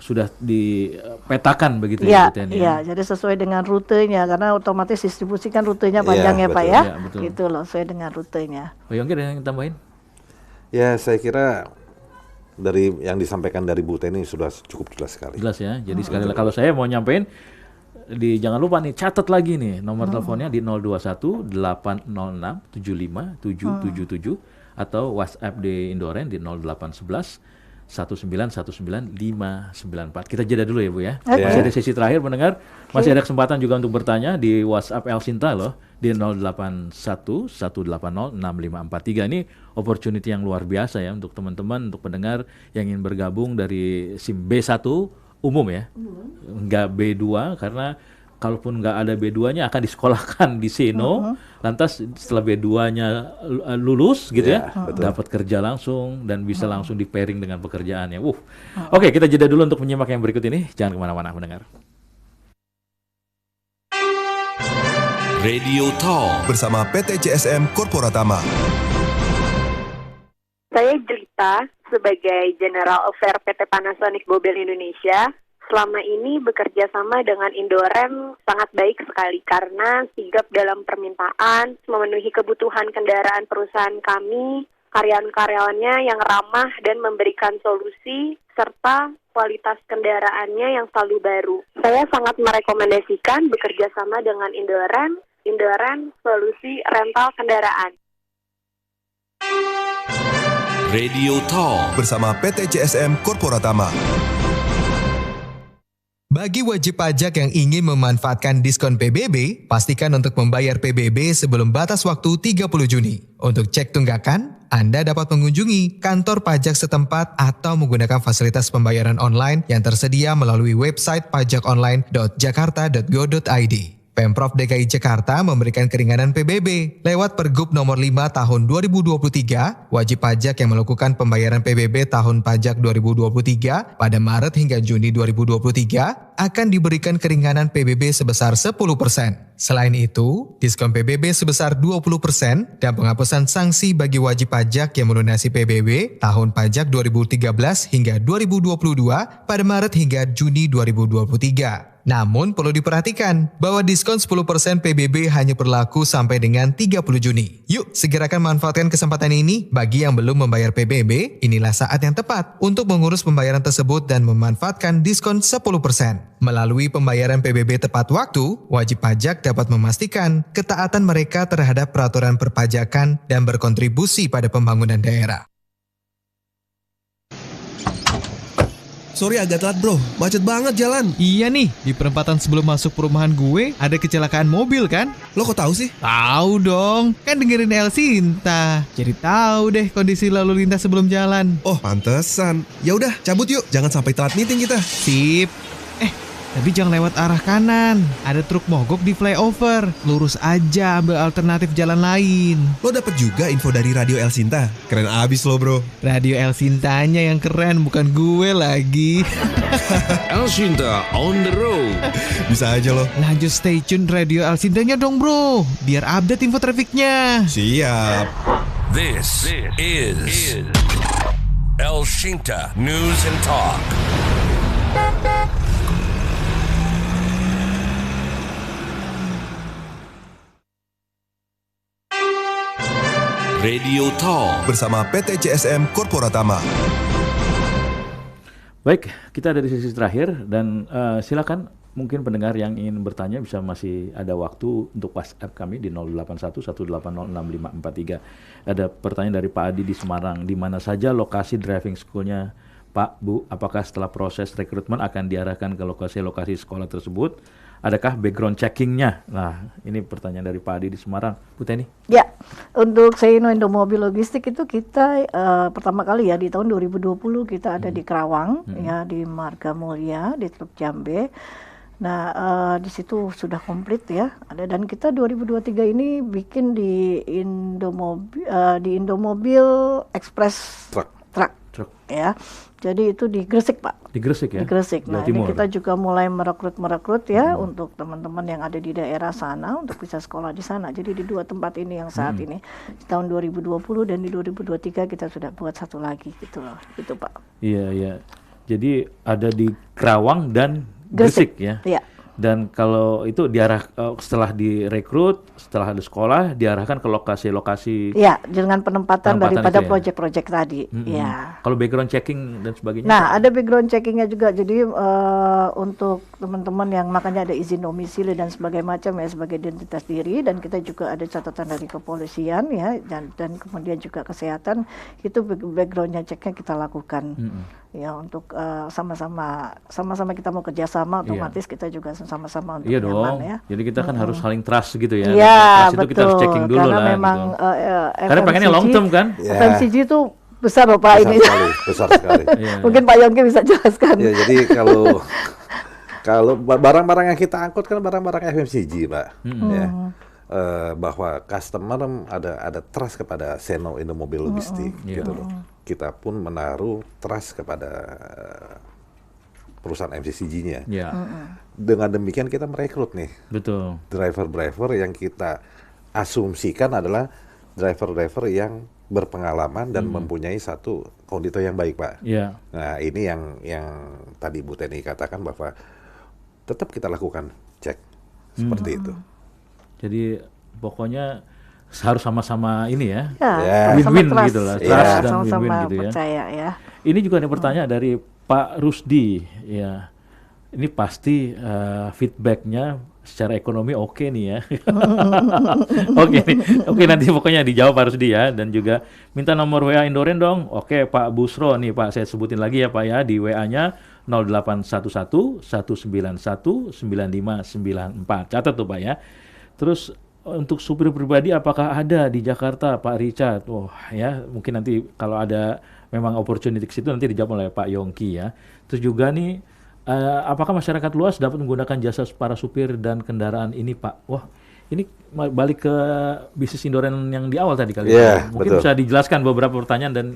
sudah dipetakan begitu Iya, ya Bu Teni. iya. Jadi sesuai dengan rutenya karena otomatis distribusikan rutenya panjang ya Pak betul. ya. Iya, betul. Gitu loh, sesuai dengan rutenya. Oh, Yongki ada yang tambahin? Ya, saya kira dari yang disampaikan dari Bu Teni sudah cukup jelas sekali. Jelas ya. Jadi sekali lagi kalau saya mau nyampein jangan lupa nih catat lagi nih nomor teleponnya di 021 806 75 777 atau WhatsApp di Indoren di 0811 1919 594. Kita jeda dulu ya Bu ya. Masih ada sesi terakhir pendengar. Masih ada kesempatan juga untuk bertanya di WhatsApp El Sinta loh di 081 180 6543. Ini opportunity yang luar biasa ya untuk teman-teman, untuk pendengar yang ingin bergabung dari SIM B1 umum ya. Enggak B2 karena kalaupun nggak ada B2-nya akan disekolahkan di Seno, lantas setelah B2-nya lulus gitu ya, dapat kerja langsung dan bisa langsung di pairing dengan pekerjaannya. Oke, kita jeda dulu untuk menyimak yang berikut ini. Jangan kemana-mana mendengar. Radio Talk bersama PT CSM Korporatama. Saya Jelita sebagai General Affair PT Panasonic Bobel Indonesia. Selama ini bekerja sama dengan Indoren sangat baik sekali karena sigap dalam permintaan, memenuhi kebutuhan kendaraan perusahaan kami, karyawan-karyawannya yang ramah dan memberikan solusi, serta kualitas kendaraannya yang selalu baru. Saya sangat merekomendasikan bekerja sama dengan Indoren solusi rental kendaraan. Radio Talk bersama PT CSM Korporatama. Bagi wajib pajak yang ingin memanfaatkan diskon PBB, pastikan untuk membayar PBB sebelum batas waktu 30 Juni. Untuk cek tunggakan, Anda dapat mengunjungi kantor pajak setempat atau menggunakan fasilitas pembayaran online yang tersedia melalui website pajakonline.jakarta.go.id. Pemprov DKI Jakarta memberikan keringanan PBB. Lewat Pergub nomor 5 tahun 2023, wajib pajak yang melakukan pembayaran PBB tahun pajak 2023 pada Maret hingga Juni 2023 akan diberikan keringanan PBB sebesar 10%. Selain itu, diskon PBB sebesar 20% dan penghapusan sanksi bagi wajib pajak yang melunasi PBB tahun pajak 2013 hingga 2022 pada Maret hingga Juni 2023. Namun perlu diperhatikan bahwa diskon 10% PBB hanya berlaku sampai dengan 30 Juni. Yuk, segerakan manfaatkan kesempatan ini. Bagi yang belum membayar PBB, inilah saat yang tepat untuk mengurus pembayaran tersebut dan memanfaatkan diskon 10%. Melalui pembayaran PBB tepat waktu, wajib pajak dapat memastikan ketaatan mereka terhadap peraturan perpajakan dan berkontribusi pada pembangunan daerah. Sorry agak telat bro, macet banget jalan. Iya nih, di perempatan sebelum masuk perumahan gue ada kecelakaan mobil kan? Lo kok tahu sih? Tahu dong, kan dengerin El Sinta. Jadi tahu deh kondisi lalu lintas sebelum jalan. Oh, pantesan. Ya udah, cabut yuk. Jangan sampai telat meeting kita. Sip. Tapi jangan lewat arah kanan. Ada truk mogok di flyover. Lurus aja, ambil alternatif jalan lain. Lo dapet juga info dari Radio El Sinta. Keren abis lo bro. Radio El Sintanya yang keren, bukan gue lagi. El Sinta on the road. Bisa aja lo. Lanjut stay tune Radio El Sintanya dong bro, biar update info trafiknya. Siap. This is El Sinta News and Talk. Radio Talk bersama PT CSM Korporatama. Baik, kita ada di sisi terakhir dan silakan mungkin pendengar yang ingin bertanya bisa masih ada waktu untuk WhatsApp kami di 081 180 6543. Ada pertanyaan dari Pak Adi di Semarang, di mana saja lokasi driving school-nya Pak, Bu? Apakah setelah proses rekrutmen akan diarahkan ke lokasi-lokasi sekolah tersebut? Adakah background checking-nya? Nah, ini pertanyaan dari Pak Adi di Semarang. Bu Teni? Ya, untuk Seino Indomobil Logistik itu kita pertama kali ya di tahun 2020 kita ada di Kerawang, ya di Marga Mulia, di Teluk Jambe. Nah, di situ sudah komplit ya. Ada, dan kita 2023 ini bikin di Indomobil Express Truck. Ya. Jadi itu di Gresik Pak. Di Gresik ya? Di Gresik. Nah ini kita juga mulai merekrut ya untuk teman-teman yang ada di daerah sana untuk bisa sekolah di sana. Jadi di dua tempat ini yang saat ini di tahun 2020 dan di 2023 kita sudah buat satu lagi gitu loh. Itu Pak. Iya. Jadi ada di Kerawang dan Gresik ya? Iya. Dan kalau itu diarah setelah direkrut, setelah ada sekolah, diarahkan ke lokasi-lokasi. Iya, dengan penempatan daripada proyek-proyek tadi. Iya. Kalau background checking dan sebagainya. Nah, ada background checkingnya juga. Jadi untuk teman-teman yang makanya ada izin domisili dan sebagainya macam ya sebagai identitas diri, dan kita juga ada catatan dari kepolisian ya dan kemudian juga kesehatan, itu backgroundnya ceknya kita lakukan. Ya untuk sama-sama kita mau kerjasama, otomatis kita juga sama-sama untuk nyaman ya. Jadi kita kan harus saling trust gitu ya. Iya, trust itu kita harus checking dulu karena lah. Memang gitu. Karena pengennya long term kan. FMCG itu besar loh Pak ini. Besar sekali. Mungkin Pak Yongki bisa jelaskan. Ya, jadi kalau barang-barang yang kita angkut kan barang-barang FMCG Pak. Ya. Bahwa customer ada trust kepada Seino Indomobil Logistik gitu loh. Kita pun menaruh trust kepada perusahaan FMCG-nya. Dengan demikian kita merekrut nih. Betul. Driver-driver yang kita asumsikan adalah driver-driver yang berpengalaman dan mempunyai satu kondito yang baik, Pak. Nah, ini yang tadi Bu Teni katakan bahwa tetap kita lakukan cek seperti itu. Jadi pokoknya harus sama-sama ini ya, win-win gitu lah, trust dan win-win gitu ya. Percaya ya. Ini juga ada pertanyaan dari Pak Rusdi, ya. Ini pasti feedbacknya secara ekonomi oke nih ya. Oke, nanti pokoknya dijawab Pak Rusdi ya, dan juga minta nomor WA Indoren dong. Oke, Pak Busro nih Pak, saya sebutin lagi ya Pak ya, di WA-nya 0811 191 9594. Catat tuh Pak ya. Terus untuk supir pribadi apakah ada di Jakarta Pak Richard? Ya mungkin nanti kalau ada memang opportunity ke situ nanti dijawab oleh Pak Yongki ya. Terus juga nih apakah masyarakat luas dapat menggunakan jasa para supir dan kendaraan ini Pak? Wah, ini balik ke bisnis Indoren yang di awal tadi kali ya. Mungkin betul. Bisa dijelaskan beberapa pertanyaan dan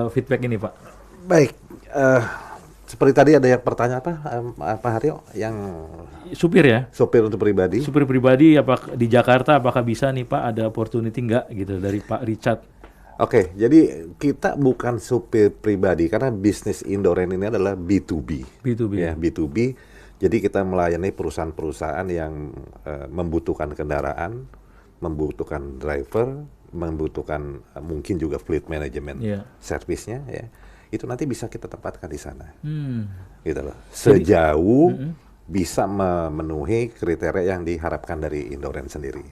feedback ini Pak. Baik, seperti tadi ada yang pertanyaan Pak Haryo yang supir ya? Supir untuk pribadi. Supir pribadi apakah di Jakarta apakah bisa nih Pak ada opportunity enggak gitu dari Pak Richard? Oke, jadi kita bukan supir pribadi karena bisnis Indoren ini adalah B2B. B2B. Ya, B2B. Jadi kita melayani perusahaan-perusahaan yang membutuhkan kendaraan, membutuhkan driver, membutuhkan mungkin juga fleet management servisnya, ya. Itu nanti bisa kita tempatkan di sana, gitu loh. Sejauh bisa memenuhi kriteria yang diharapkan dari Indoren sendiri.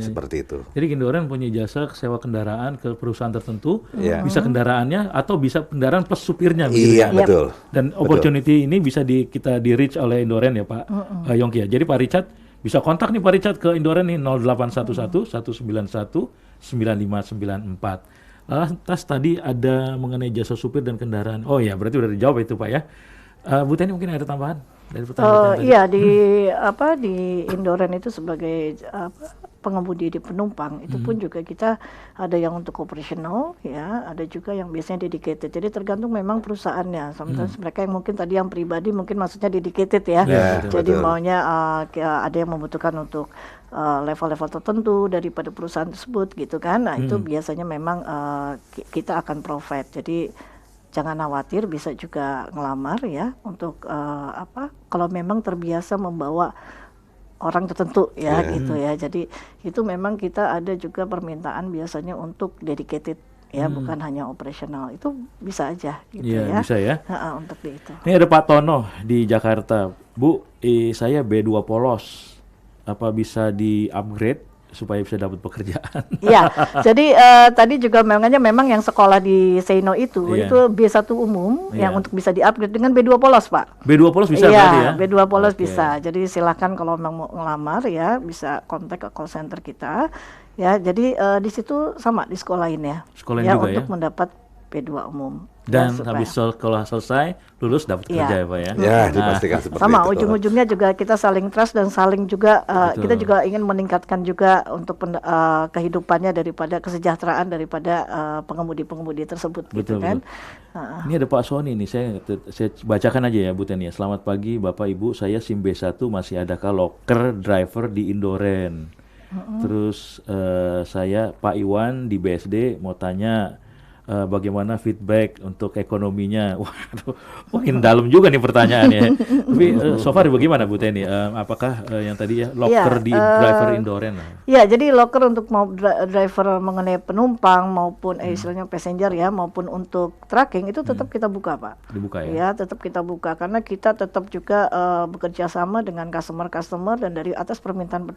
Seperti itu. Jadi Indoren punya jasa sewa kendaraan ke perusahaan tertentu, bisa kendaraannya atau bisa kendaraan plus supirnya. Iya, betul. Dan opportunity ini bisa kita di reach oleh Indoren ya Pak Yongki ya. Jadi Pak Richard bisa kontak nih Pak Richard ke Indoren nih 0811 191 9594. Lantas tadi ada mengenai jasa supir dan kendaraan. Oh ya, berarti udah dijawab itu Pak ya. Bu Teni mungkin ada tambahan dari pertanyaan iya di Indoren itu sebagai pengemudi di penumpang itu pun juga kita ada yang untuk operasional, ya, ada juga yang biasanya dedicated. Jadi tergantung memang perusahaannya. Sometimes mereka yang mungkin tadi yang pribadi mungkin maksudnya dedicated ya. Jadi maunya ada yang membutuhkan untuk level-level tertentu daripada perusahaan tersebut gitu kan. Nah itu biasanya memang kita akan provide. Jadi jangan khawatir, bisa juga ngelamar ya untuk kalau memang terbiasa membawa orang tertentu ya gitu ya. Jadi itu memang kita ada juga permintaan biasanya untuk dedicated ya, bukan hanya operasional. Itu bisa aja gitu ya. Bisa ya. Untuk itu. Ini ada Pak Tono di Jakarta. Bu, saya B2 polos. Apa bisa di-upgrade supaya bisa dapat pekerjaan? Iya, jadi tadi juga memang yang sekolah di Seino itu B1 umum yang untuk bisa di-upgrade dengan B2 polos, Pak. B2 polos bisa berarti ya? B2 polos bisa. Jadi silakan kalau mau ngelamar ya bisa kontak ke call center kita. Ya, jadi di situ sama di sekolahin ya. Sekolahin ya, juga untuk mendapat B2 umum. Dan habis sekolah selesai, lulus dapat kerja ya Pak ya? Ya, dipastikan seperti sama, itu. ujung-ujungnya juga kita saling trust dan saling juga, kita juga ingin meningkatkan juga untuk kehidupannya daripada kesejahteraan daripada pengemudi-pengemudi tersebut. Betul, gitu kan. Ini ada Pak Sony nih, saya bacakan aja ya Bu Teni. Selamat pagi Bapak Ibu, saya SIM B1 masih adakah loker driver di Indoren? Terus saya Pak Iwan di BSD mau tanya, bagaimana feedback untuk ekonominya? Waduh, makin dalam juga nih pertanyaannya. Tapi so far bagaimana Bu Teni? Apakah yang tadi ya locker di driver Indoren? Ya, jadi locker untuk mau driver mengenai penumpang maupun istilahnya passenger ya, maupun untuk tracking itu tetap kita buka Pak. Dibuka ya? Ya, tetap kita buka karena kita tetap juga bekerja sama dengan customer dan dari atas permintaan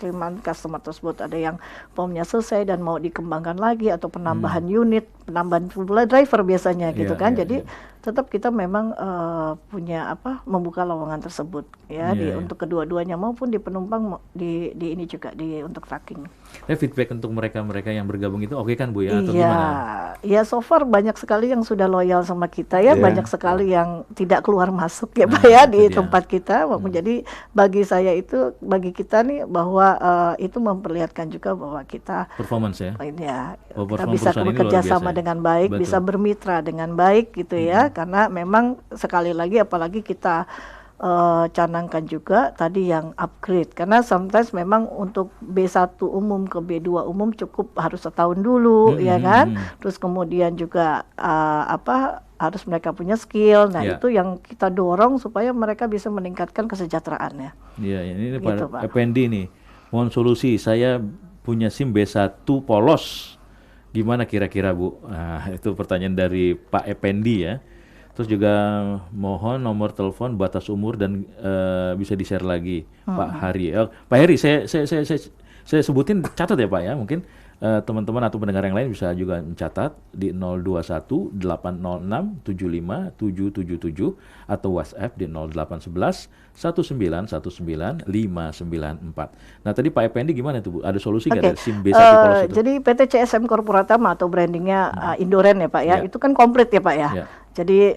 customer tersebut ada yang formnya selesai dan mau dikembangkan lagi atau penambahan unit, penambahan driver biasanya gitu kan. Jadi tetap kita memang punya membuka lowongan tersebut ya untuk kedua-duanya maupun di penumpang di ini juga untuk tracking. Feedback untuk mereka yang bergabung itu oke kan Bu ya atau gimana? Iya, so far banyak sekali yang sudah loyal sama kita ya, banyak sekali yang tidak keluar masuk ya Pak ya di tempat kita. Jadi bagi kita nih bahwa itu memperlihatkan juga bahwa kita performance ya. Kita bisa bekerja sama dengan baik, bisa bermitra dengan baik gitu ya. Karena memang sekali lagi apalagi kita canangkan juga tadi yang upgrade, karena sometimes memang untuk B1 umum ke B2 umum cukup harus setahun dulu ya kan, terus kemudian juga harus mereka punya skill. Nah itu yang kita dorong supaya mereka bisa meningkatkan kesejahteraannya. Iya, ini gitu, Pak Effendi nih, mohon solusi, saya punya SIM B1 polos, gimana kira-kira Bu? Nah itu pertanyaan dari Pak Effendi ya. Terus juga mohon nomor telepon, batas umur dan bisa di-share lagi Pak Hari. Pak Heri, saya sebutin, catat ya Pak ya. Mungkin teman-teman atau pendengar yang lain bisa juga mencatat di 021 806 75 777 atau WhatsApp di 0811 1919 594. Nah tadi Pak Effendi gimana tuh Bu? Ada solusi nggak dari SIM B1 polos itu? Jadi PT CSM Corporatama atau brandingnya Indoren ya Pak ya, itu kan komplit ya Pak ya. Jadi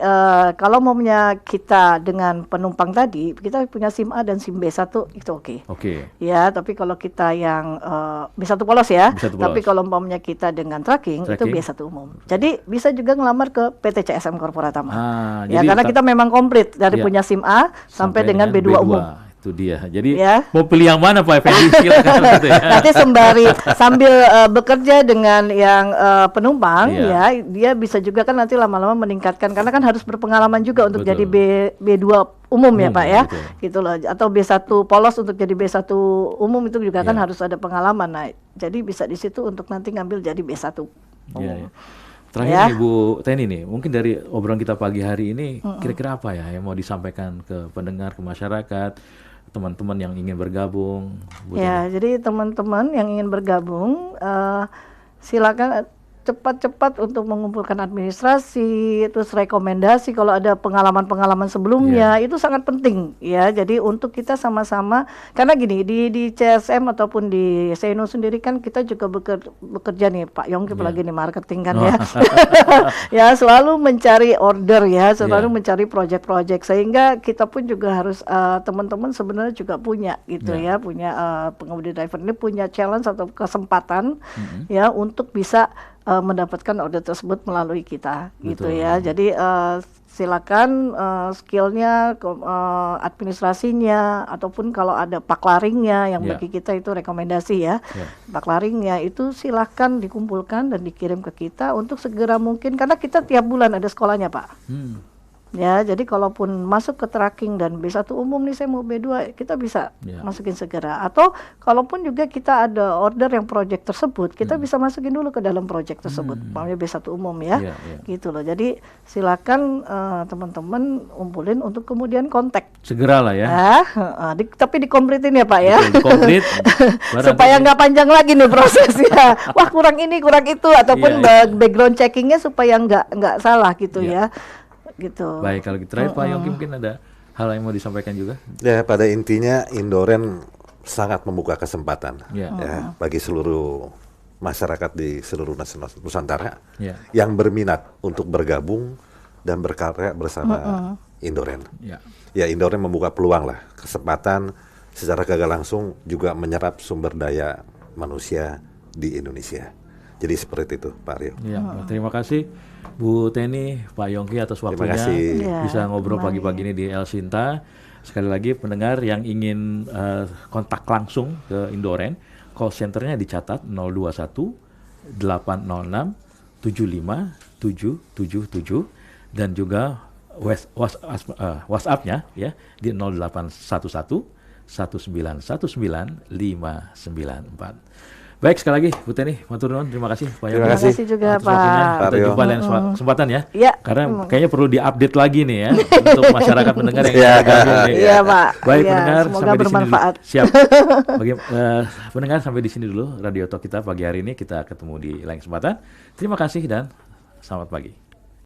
kalau maunya kita dengan penumpang tadi, kita punya SIM A dan SIM B1 itu oke. Ya, tapi kalau kita yang B1 polos ya, tapi kalau maunya kita dengan tracking itu B1 umum. Jadi bisa juga ngelamar ke PT CSM Corporatama. Ya, karena kita memang komplit dari punya SIM A sampai dengan B2 umum. Itu dia. Jadi mau pilih yang mana Pak Effendi? Silakan gitu ya. Nanti sambil bekerja dengan yang penumpang ya, dia bisa juga kan nanti lama-lama meningkatkan karena kan harus berpengalaman juga untuk jadi B2 umum ya Pak ya. Gitu loh. Atau B1 polos untuk jadi B1 umum itu juga kan harus ada pengalaman. Nah, jadi bisa di situ untuk nanti ngambil jadi B1 umum. Terakhir nih Bu Teni nih, mungkin dari obrolan kita pagi hari ini kira-kira apa ya yang mau disampaikan ke pendengar, ke masyarakat, teman-teman yang ingin bergabung? Bu Teni? Jadi teman-teman yang ingin bergabung silakan cepat-cepat untuk mengumpulkan administrasi, terus rekomendasi kalau ada pengalaman-pengalaman sebelumnya itu sangat penting ya. Jadi untuk kita sama-sama, karena gini di CSM ataupun di Seno sendiri kan kita juga bekerja nih Pak Yongki apalagi nih marketing kan ya. Ya selalu mencari order ya, selalu mencari project-project sehingga kita pun juga harus teman-teman sebenarnya juga punya gitu ya, punya pengemudi driver ini punya challenge atau kesempatan ya untuk bisa mendapatkan order tersebut melalui kita. Gitu ya. Jadi silakan skillnya, administrasinya ataupun kalau ada paklaringnya yang bagi kita itu rekomendasi ya. Paklaringnya itu silakan dikumpulkan dan dikirim ke kita untuk segera mungkin karena kita tiap bulan ada sekolahnya Pak. Ya, jadi kalaupun masuk ke tracking dan B1 umum nih saya mau B2, kita bisa masukin segera. Atau kalaupun juga kita ada order yang project tersebut, kita bisa masukin dulu ke dalam project tersebut. Maunya B1 umum ya. Gitu loh. Jadi silakan teman-teman umpulin untuk kemudian kontak. Segera lah ya. Tapi dikompletin ya Pak ya. Dikomplit. Supaya nggak panjang lagi nih prosesnya. Wah kurang ini, kurang itu. Ataupun background checkingnya supaya nggak salah gitu ya. Gitu. Baik, kalau gitu terakhir Pak Yongki mungkin ada hal yang mau disampaikan juga? Ya, pada intinya Indoren sangat membuka kesempatan ya bagi seluruh masyarakat di seluruh Nusantara yang berminat untuk bergabung dan berkarya bersama Indoren. Ya, Indoren membuka peluang lah, kesempatan secara gagal langsung juga menyerap sumber daya manusia di Indonesia. Jadi seperti itu Pak Rio. Terima kasih Bu Teni, Pak Yongki atas waktunya bisa ngobrol pagi-pagi ini di El Sinta. Sekali lagi pendengar yang ingin kontak langsung ke Indoren, call centernya dicatat 021 806 75 777 dan juga WhatsApp-nya ya di 0811 1919 594. Baik, sekali lagi Bu Teni, matur nuwun, terima kasih Pak Yongki. Terima kasih juga Pak. Kita jumpa lain kesempatan ya. Karena kayaknya perlu diupdate lagi nih ya untuk masyarakat pendengar yang bergabung nih. Iya Pak. Baik pendengar, semoga sampai bermanfaat. Di sini dulu. Siap. Bagi pendengar sampai di sini dulu Radio Talk kita pagi hari ini, kita ketemu di lain kesempatan. Terima kasih dan selamat pagi.